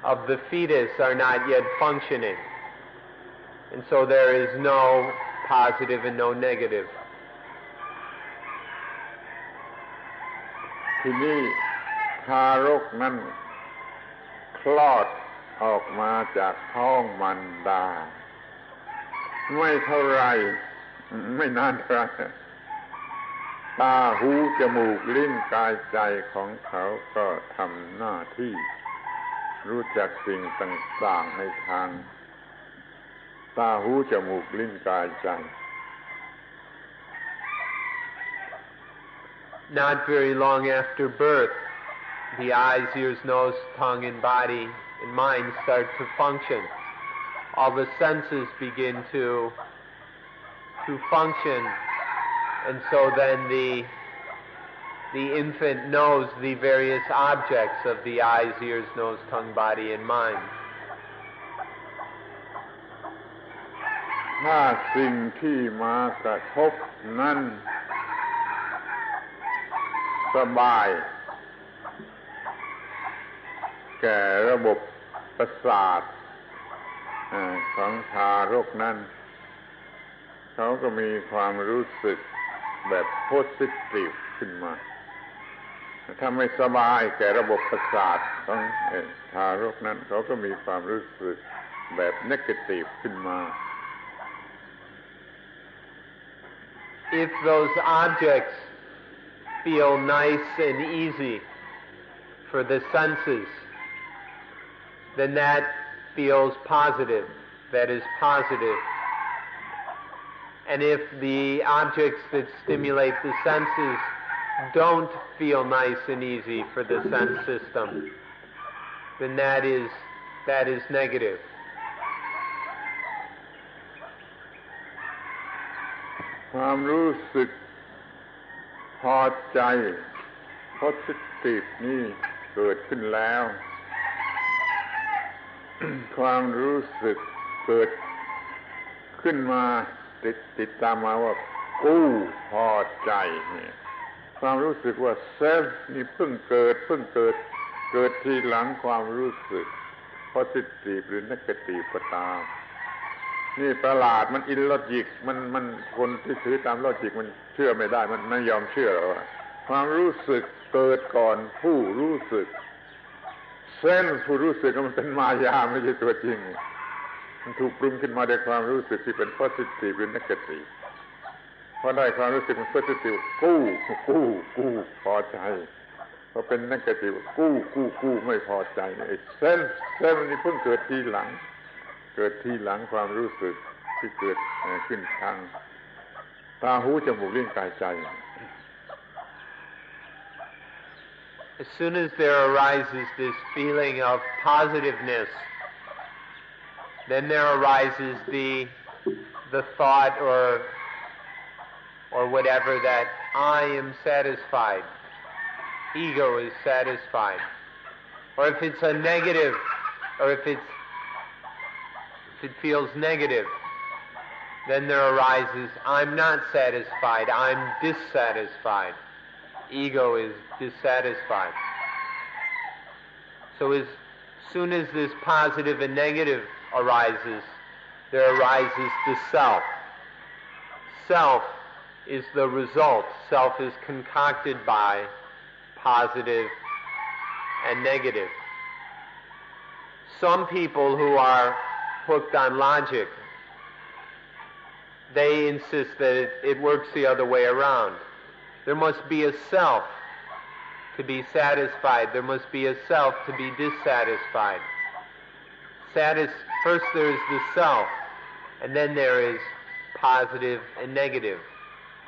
of the fetus are not yet functioning. And so there is no positive and no negative. ทีนี้ทารกนั้นคลอดออกมาจากท้องมารดาไม่เท่าไรไม่นานเท่าไรตาหูจมูกลิ้นกายใจของเขาก็ทำหน้าที่รู้จักสิ่งต่างๆในทางตาหูจมูกลิ้นกายใจ Not very long after birth, the eyes, ears, nose, tongue, and body and mind start to function. All the senses begin to function, and so then the infant knows the various objects of the eyes, ears, nose, tongue, body, and mind. ถ้าสิ่งที่มากระทบนั้นสบายแก่ระบบประสาทของทารกนั้นเขาก็มีความรู้สึกแบบ positive ขึ้นมาถ้าไม่สบายแก่ระบบประสาทของทารกนั้นเขาก็มีความรู้สึกแบบ negative ขึ้นมา If those objects feel nice and easy for the senses, then that feels positive, that is positive. And if the objects that stimulate the senses don't feel nice and easy for the sense system, then that is negative. ความรู้สึกพอใจ positive นี่เกิดขึ้นแล้ว ความรู้สึกเกิดขึ้นมาติดตามมาว่ากู้พอใจนี่ความรู้สึกว่า self นี่เพิ่งเกิดทีหลังความรู้สึก positive หรือ negative ก็ตามนี่ประหลาดมันอินลอจิกมันคนที่ถือตามลอจิกมันเชื่อไม่ได้มันไม่ยอมเชื่อว่าความรู้สึกเกิดก่อนผู้รู้สึกเส้นผู้รู้สึกมันเป็นมายาไม่ใช่ตัวจริงมันถูกปรุงขึ้นมาด้วยความรู้สึกที่เป็น positive หรือ negative พอได้ความรู้สึกมัน positive กู้พอใจพอเป็น negative กู้ไม่พอใจไอ้เส้นนี่เพิ่งเกิดทีหลังความรู้สึกที่เกิดขึ้นทางตาหูจมูกลิ้นกายใจ As soon as there arises this feeling of positiveness, then there arises the thought or whatever, that I am satisfied, ego is satisfied. Or if it's a negative, or if it feels negative, then there arises, I'm not satisfied, I'm dissatisfied. Ego is dissatisfied. So as soon as this positive and negative arises, there arises the self. Self is the result. Self is concocted by positive and negative. Some people who are hooked on logic, they insist that it works the other way around. There must be a self to be satisfied. There must be a self to be dissatisfied. First there is the self, and then there is positive and negative.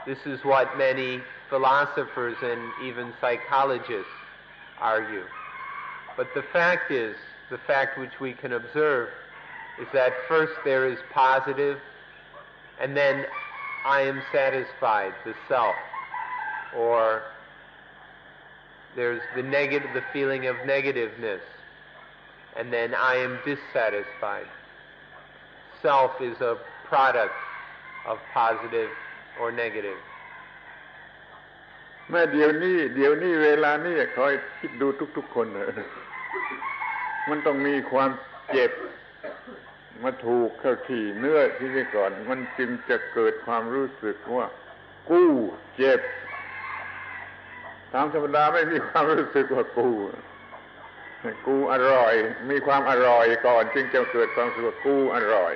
This is what many philosophers and even psychologists argue. But the fact is, the fact which we can observe, is that first there is positive, and then I am satisfied, the self. Or there's the negative, the feeling of negativeness, and then I am dissatisfied. Self is a product of positive or negative. แม้เดี๋ยวนี้เวลานี้คอยคิดดูทุกๆคนมันต้องมีความเจ็บมาถูกเข้าที่เนื้อที่นี่ก่อนมันจึงจะเกิดความรู้สึกว่ากูเจ็บตามธรรมดาไม่มีความรู้สึกว่ากูอร่อยมีความอร่อยก่อนจึงจะเกิดความรู้สึกว่ากูอร่อย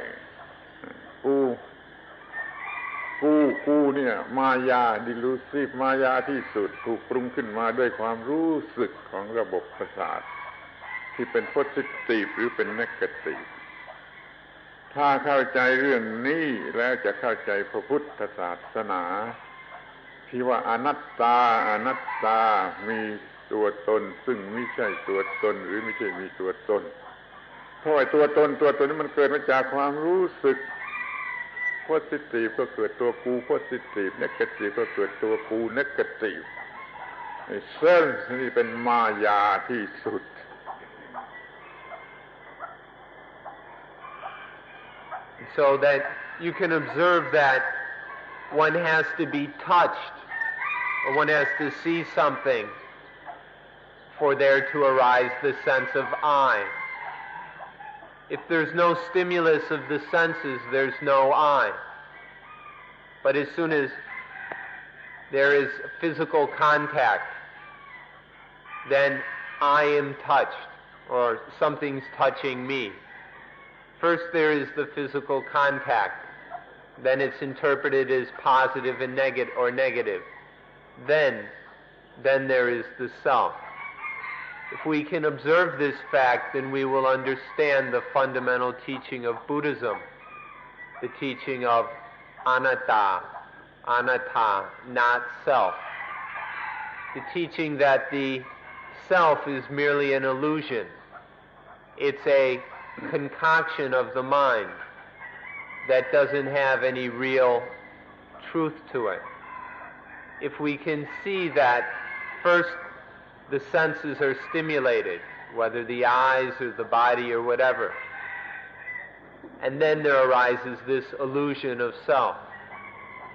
กูเนี่ยมายาดิลูซีฟมายาที่สุดถูกปรุงขึ้นมาด้วยความรู้สึกของระบบประสาทที่เป็นโพสิทีฟหรือเป็นเนกาทีฟถ้าเข้าใจเรื่องนี้แล้วจะเข้าใจพระพุทธศาสนาที่ว่าอนัตตามีตัวตนซึ่งไม่ใช่ตัวตนหรือไม่ใช่มีตัวตนเพราะตัวตนนี้มันเกิดมาจากความรู้สึกโพสิทีฟก็เกิดตัวกูโพสิทีฟเนกาทีฟก็เกิดตัวกูเนกาทีฟเซลล์นี่เป็นมายาที่สุด So that you can observe that one has to be touched, or one has to see something for there to arise the sense of I. If there's no stimulus of the senses, there's no I. But as soon as there is physical contact, then I am touched, or something's touching me. First there is the physical contact, then it's interpreted as positive and negative. Then there is the self. If we can observe this fact, then we will understand the fundamental teaching of Buddhism, the teaching of anatta, not self. The teaching that the self is merely an illusion. It's a concoction of the mind that doesn't have any real truth to it. If we can see that first the senses are stimulated, whether the eyes or the body or whatever, and then there arises this illusion of self.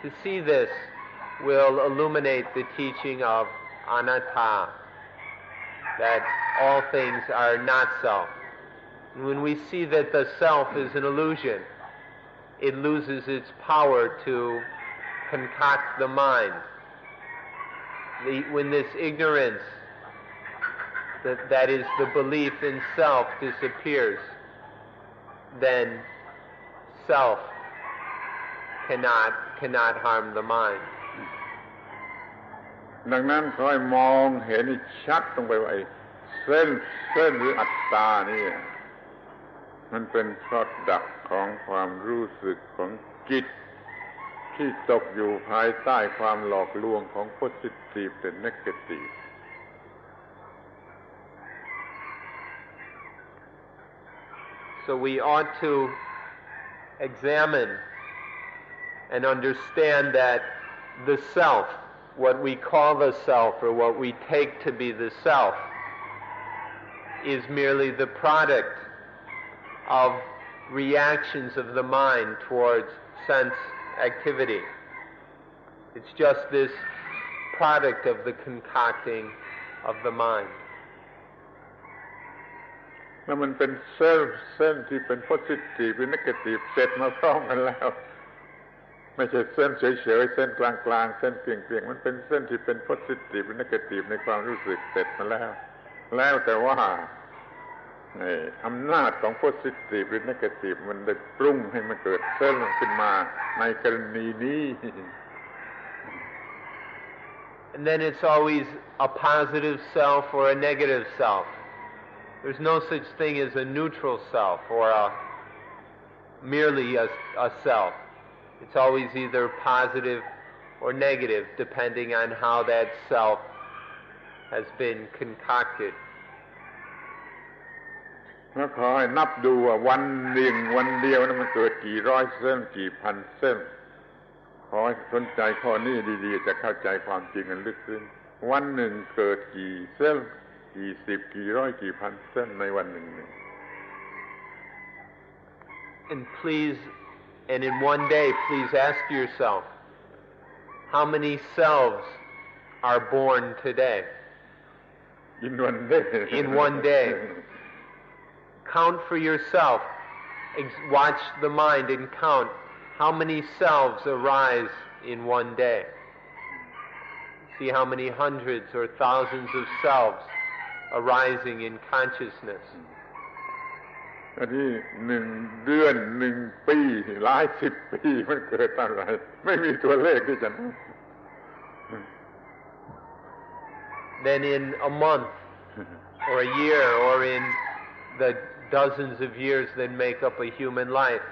To see this will illuminate the teaching of anatta, that all things are not self. When we see that the self is an illusion, it loses its power to concoct the mind. When this ignorance, that is the belief in self, disappears, then self cannot harm the mind. ดังนั้นขอให้มองเห็นชัดตรงไปว่าเส้นหรืออัตตานี่มันเป็นproductของความรู้สึกของจิตที่ตกอยู่ภายใต้ความหลอกลวงของ positive และ negative. So we ought to examine and understand that the self, what we call the self or what we take to be the self, is merely the product of reactions of the mind towards sense activity. It's just this product of the concocting of the mind. แล้วมันเป็นเส้นที่เป็น positive หรือ negative เสร็จมาพร้อมกันแล้วไม่ใช่เส้นเฉยๆเส้นกลางๆเส้นเปลี่ยงๆมันเป็นเส้นที่เป็น positive หรือ negative ในความรู้สึกเสร็จมาแล้วแต่ว่าอำนาจของ positive หรือ negative มันได้ปรุงให้มันเกิดเส้นขึ้นมาในกรณีนี้ And then it's always a positive self or a negative self. There's no such thing as a neutral self or merely a self. It's always either positive or negative depending on how that self has been concocted. แล้วขอให้นับดูว่าวันเดียวนั้นมันเกิดกี่ร้อยเส้นกี่พันเส้นขอให้สนใจข้อนี้ดีๆจะเข้าใจความจริงอันลึกซึ้งวันหนึ่งเกิดกี่เส้นกี่สิบกี่ร้อยกี่พันเส้นในวันหนึ่ง And in one day, please ask yourself, how many selves are born today? In one day. In one day. Count for yourself. Watch the mind and count how many selves arise in one day. See how many hundreds or thousands of selves arising in consciousness. อันนี้1 เดือน 1 ปีหลาย10 ปีมันเกิดอะไรไม่มีตัวเลขที่จะนับ Then in a month or a year or in the dozens of years that make up a human life,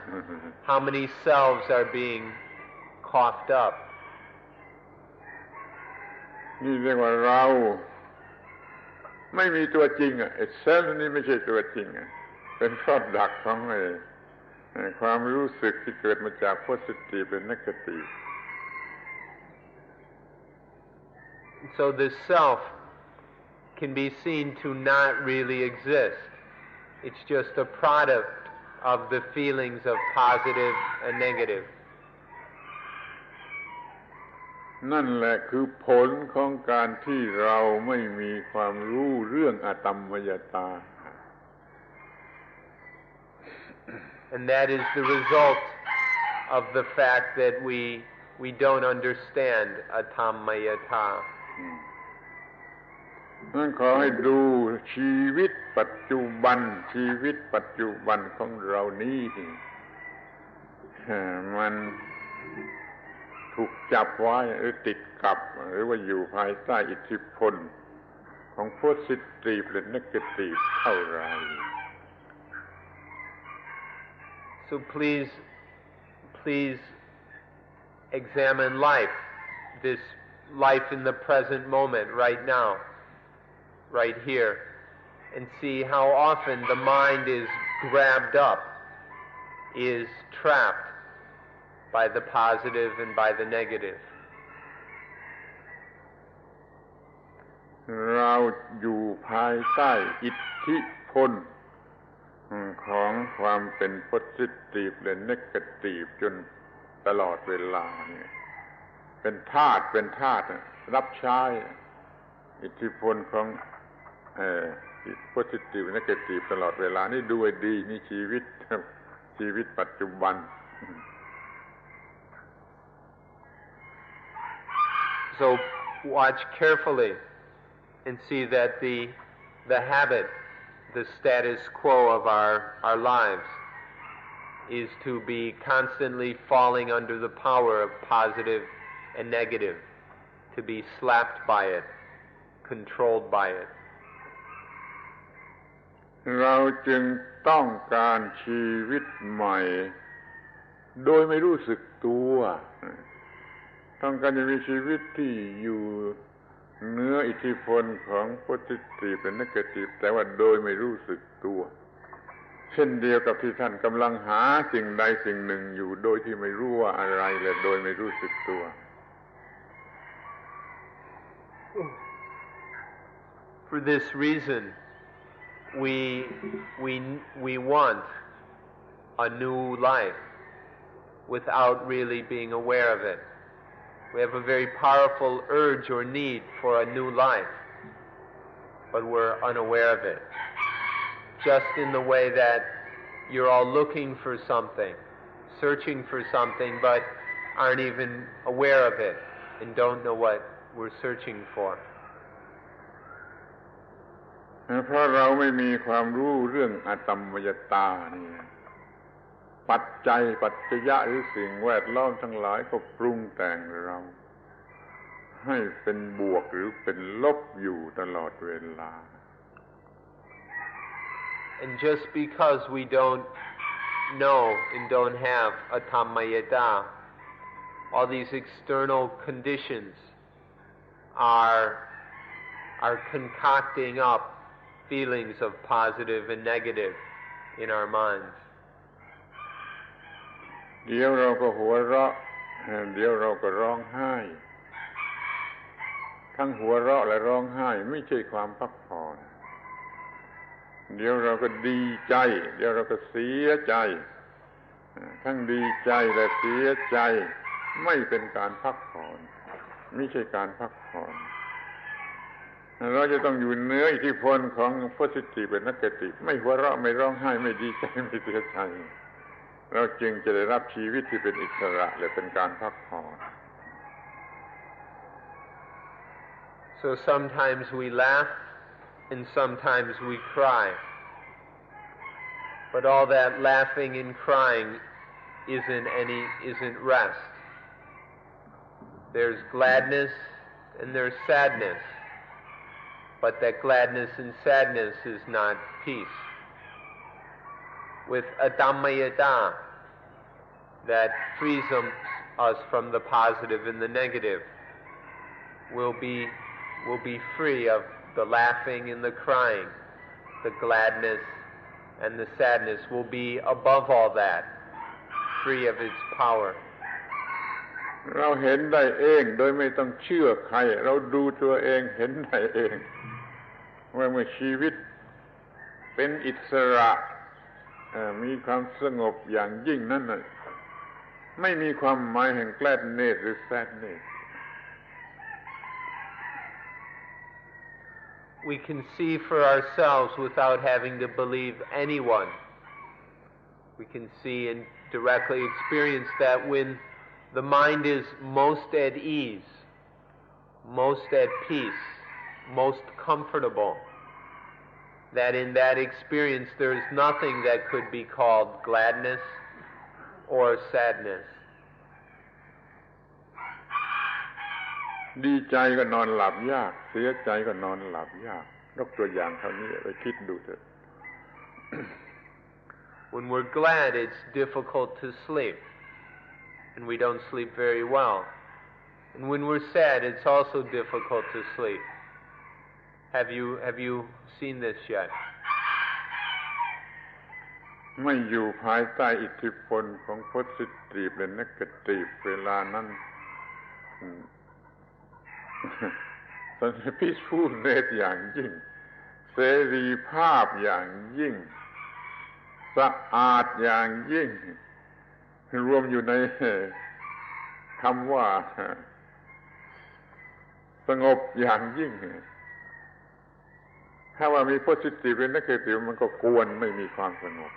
how many selves are being coughed up? นี่เรียกว่าเราไม่มีตัวจริงไอ้เซลล์นี่ไม่ใช่ตัวจริงเป็น product ของความรู้สึกที่เกิดมาจาก positive และ negative. So the self can be seen to not really exist. It's just a product of the feelings of positive and negative. นั่นแหละคือผลของการที่เราไม่มีความรู้เรื่องอตัมมยตา And that is the result of the fact that we don't understand Atammayata. นั่นขอให้ดูชีวิตปัจจุบันของเรานี้มันถูกจับไว้หรือติดกับหรือว่าอยู่ภายใต้อิทธิพลของ positive และ negative เท่าไร So please examine life, this life in the present moment, right now, right here, and see how often the mind is grabbed up, is trapped by the positive and by the negative. เราอยู่ภายใต้อิทธิพลของความเป็น positive และ negative จนตลอดเวลาเนี่ยเป็นทาสรับใช้อิทธิพลของpositive negative ตลอดเวลานี่ดูให้ดีนี่ชีวิตปัจจุบัน So watch carefully and see that the habit, the status quo of our lives is to be constantly falling under the power of positive and negative, to be slapped by it, controlled by it. เราจึงต้องการชีวิตใหม่โดยไม่รู้สึกตัวต้องการจะมีชีวิตที่อยู่เหนืออิทธิพลของ positive และ negative แต่ว่าโดยไม่รู้สึกตัวเช่นเดียวกับที่ท่านกำลังหาสิ่งใดสิ่งหนึ่งอยู่โดยที่ไม่รู้ว่าอะไรและโดยไม่รู้สึกตัว For this reason, we want a new life without really being aware of it. We have a very powerful urge or need for a new life, but we're unaware of it. Just in the way that you're all looking for something, searching for something, but aren't even aware of it and don't know what we're searching for. เพราะเราไม่มีความรู้เรื่องอตัมมยตานี่ปัจจัยปัจจยะหรือสิ่งแวดล้อมทั้งหลายก็ปรุงแต่งเราให้เป็นบวกหรือเป็นลบอยู่ตลอดเวลา And just because we don't know and don't have Atammayata, all these external conditions are concocting up feelings of positive and negative in our minds. เดี๋ยวเราก็หัวเราะเดี๋ยวเราก็ร้องไห้ทั้งหัวเราะและร้องไห้ไม่ใช่ความพักผ่อนเดี๋ยวเราก็ดีใจเดี๋ยวเราก็เสียใจทั้งดีใจและเสียใจไม่เป็นการพักผ่อนไม่ใช่การพักผ่อนเราจะต้องอยู่เหนืออิทธิพลของ positive และ negative ไม่หัวเราะไม่ร้องไห้ไม่ดีใจไม่เสียใจเราจึงจะได้รับชีวิตที่เป็นอิสระและเป็นการพักผ่อน So sometimes we laugh and sometimes we cry. But all that laughing and crying isn't rest. There's gladness and there's sadness. But that gladness and sadness is not peace. With Atammayata, that frees us from the positive and the negative, we'll be free of the laughing and the crying. The gladness and the sadness will be above all that, free of its power. เราเห็นได้เองโดยไม่ต้องเชื่อใครเราดูตัวเองเห็นได้เองว่าเมื่อชีวิตเป็นอิสระมีความสงบอย่างยิ่งนั้นน่ะไม่มีความหมายแห่ง gladness หรือ sadness. We can see for ourselves without having to believe anyone. We can see and directly experience that when the mind is most at ease, most at peace, most comfortable, that in that experience there is nothing that could be called gladness or sadness. ดีใจก็นอนหลับยากเสียใจก็นอนหลับยากยกตัวอย่างเท่านี้ไปคิดดูเถอะ When we're glad, it's difficult to sleep, and we don't sleep very well. And when we're sad, it's also difficult to sleep. Have you seen this yet? ไม่อยู่ภายใต้อิทธิพลของ positive และ negative เวลานั้นpeacefulness อย่างยิ่งเสรีภาพอย่างยิ่งสะอาดอย่างยิ่งรวมอยู่ในคำว่าสงบอย่างยิ่งถ้าว่ามี positive และ negative มันก็กวนไม่มีความสงบ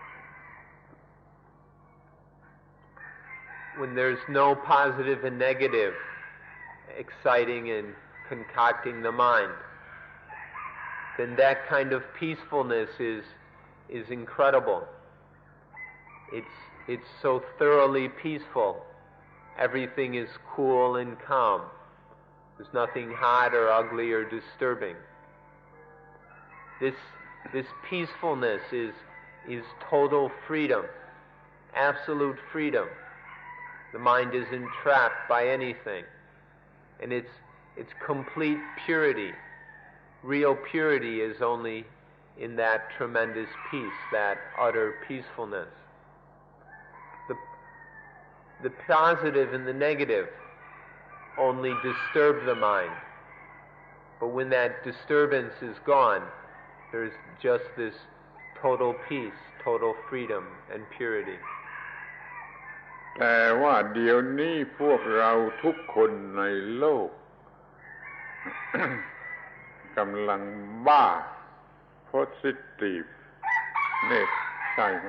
When there's no positive and negative exciting and concocting the mind, then that kind of peacefulness is incredible. It's so thoroughly peaceful. Everything is cool and calm. There's nothing hot or ugly or disturbing. This peacefulness is total freedom, absolute freedom. The mind isn't trapped by anything. And it's complete purity. Real purity is only in that tremendous peace, that utter peacefulness. The positive and the negative only disturb the mind. But when that disturbance is gone, there's just this total peace, total freedom and purity. แต่ว่าเดี๋ยวนี้พวกเราทุกคนในโลก กำลังบ้า positive เนี่ยใช่ไหม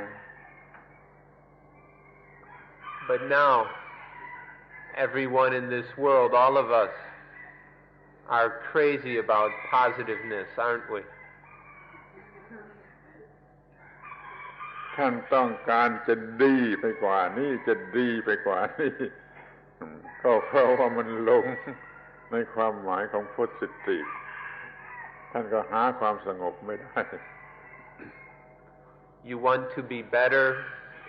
But now, everyone in this world, all of us, are crazy about positiveness, aren't we? ท่านต้องการจะดีไปกว่านี้จะดีไปกว่านี้ก็เพราะว่ามันลงในความหมายของ positive ท่านก็หาความสงบไม่ได้ You want to be better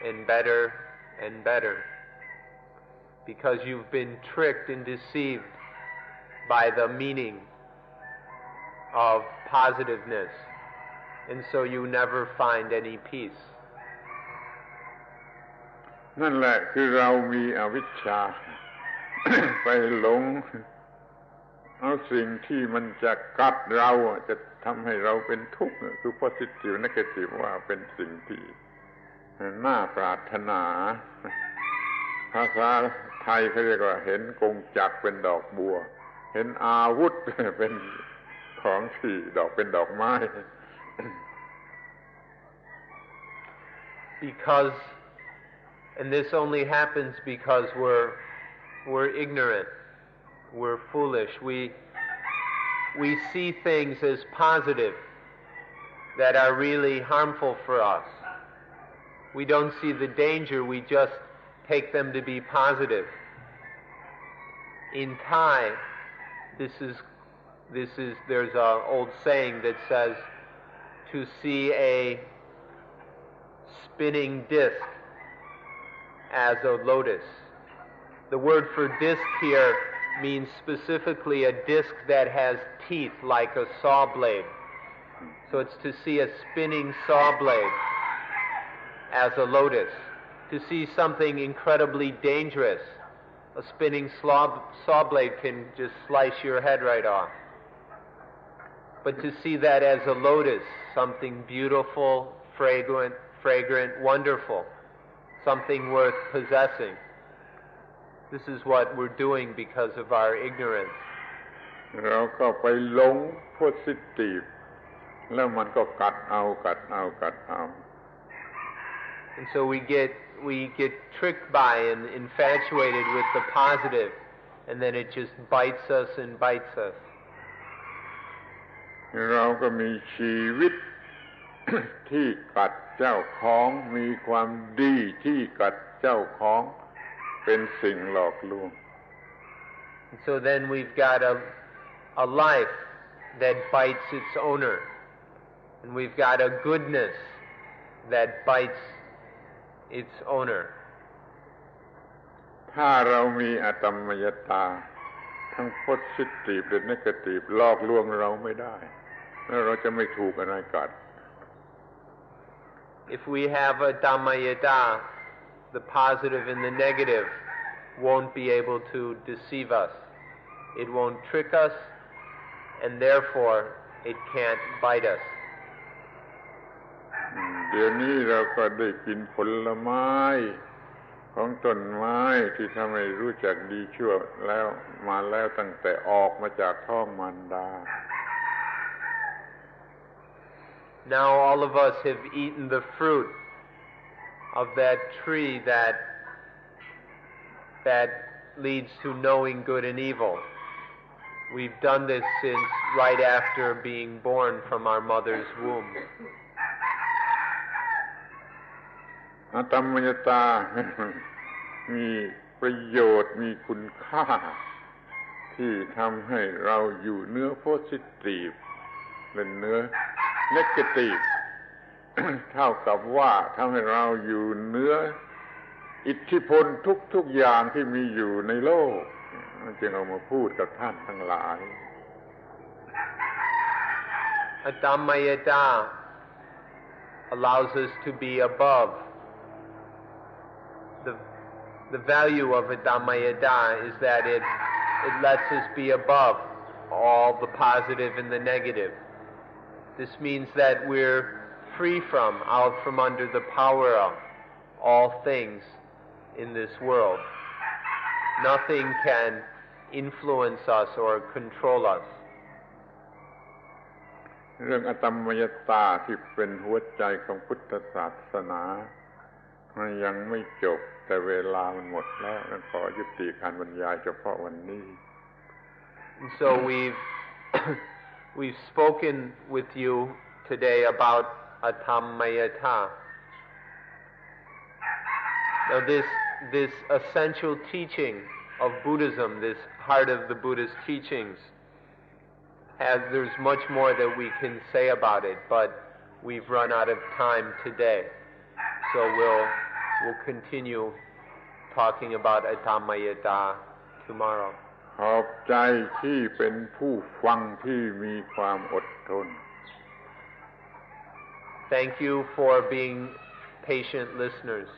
and better and better because you've been tricked and deceived by the meaning of positiveness, and so you never find any peace. นั่นแหละคือเรามีอวิชชา ไปหลงเอาสิ่งที่มันจะกัดเราจะทำให้เราเป็นทุกข์คือ positive negative ว่าเป็นสิ่งที่น่าปรารถนาภาษาไทยเขาเรียกว่าเห็นกงจักรเป็นดอกบัวเห็นอาวุธเป็นของที่ดอกเป็นดอกไม้ Because, and this only happens because we're ignorant, we're foolish. We see things as positive that are really harmful for us. We don't see the danger, we just take them to be positive. In Thai, there's an old saying that says, to see a spinning disc as a lotus. The word for disc here means specifically a disc that has teeth like a saw blade. So it's to see a spinning saw blade as a lotus. To see something incredibly dangerous, a spinning saw blade can just slice your head right off. But to see that as a lotus, something beautiful, fragrant, wonderful, something worth possessing. This is what we're doing because of our ignorance. เราก็ไปหลง positive แล้วมันก็กัดเอา And so we get tricked by and infatuated with the positive, and then it just bites us and bites us. เราก็มีชีวิต ที่กัดเจ้าของมีความดีที่กัดเจ้าของเป็นสิ่งหลอกลวง And so then we've got a life that bites its owner, and we've got a goodness that bites its owner. ถ้าเรามีอตัมมยตาทั้ง positive และ negative หลอกลวงเราไม่ได้แล้วเราจะไม่ถูกอะไรกัด If we have a Atammayata, the positive and the negative won't be able to deceive us. It won't trick us, and therefore it can't bite us. เดี๋ยวนี้เราก็ได้กินผลไม้ของต้นไม้ที่ทำให้รู้จักดีชั่วแล้วมาแล้วตั้งแต่ออกมาจากท้องมารดา Now all of us have eaten the fruit of that tree that leads to knowing good and evil. We've done this since right after being born from our mother's womb. อตัมมยตา มีประโยชน์มีคุณค่าที่ทำให้เราอยู่เนื้อ positive และเนื้อ negative เท่ากับว่าทำให้เราอยู่เนื้ออิทธิพลทุกอย่างที่มีอยู่ในโลกจึงเอามาพูดกับท่านทั้งหลาย Atammayata allows us to be above. The value of Atammayata is that it lets us be above all the positive and the negative. This means that we're free from, out from under the power of all things in this world. Nothing can influence us or control us. เรื่องอตัมมยตาที่เป็นหัวใจของพุทธศาสนายังไม่จบแต่เวลามันหมดแล้วขอยุติการบรรยายเฉพาะวันนี้ So we've spoken with you today about Atammayata. Now this essential teaching of Buddhism, this heart of the Buddhist teachings, there's much more that we can say about it, but we've run out of time today. So we'll continue talking about Atammayata tomorrow. ขอบใจที่เป็นผู้ฟังที่มีความอดทน Thank you for being patient listeners.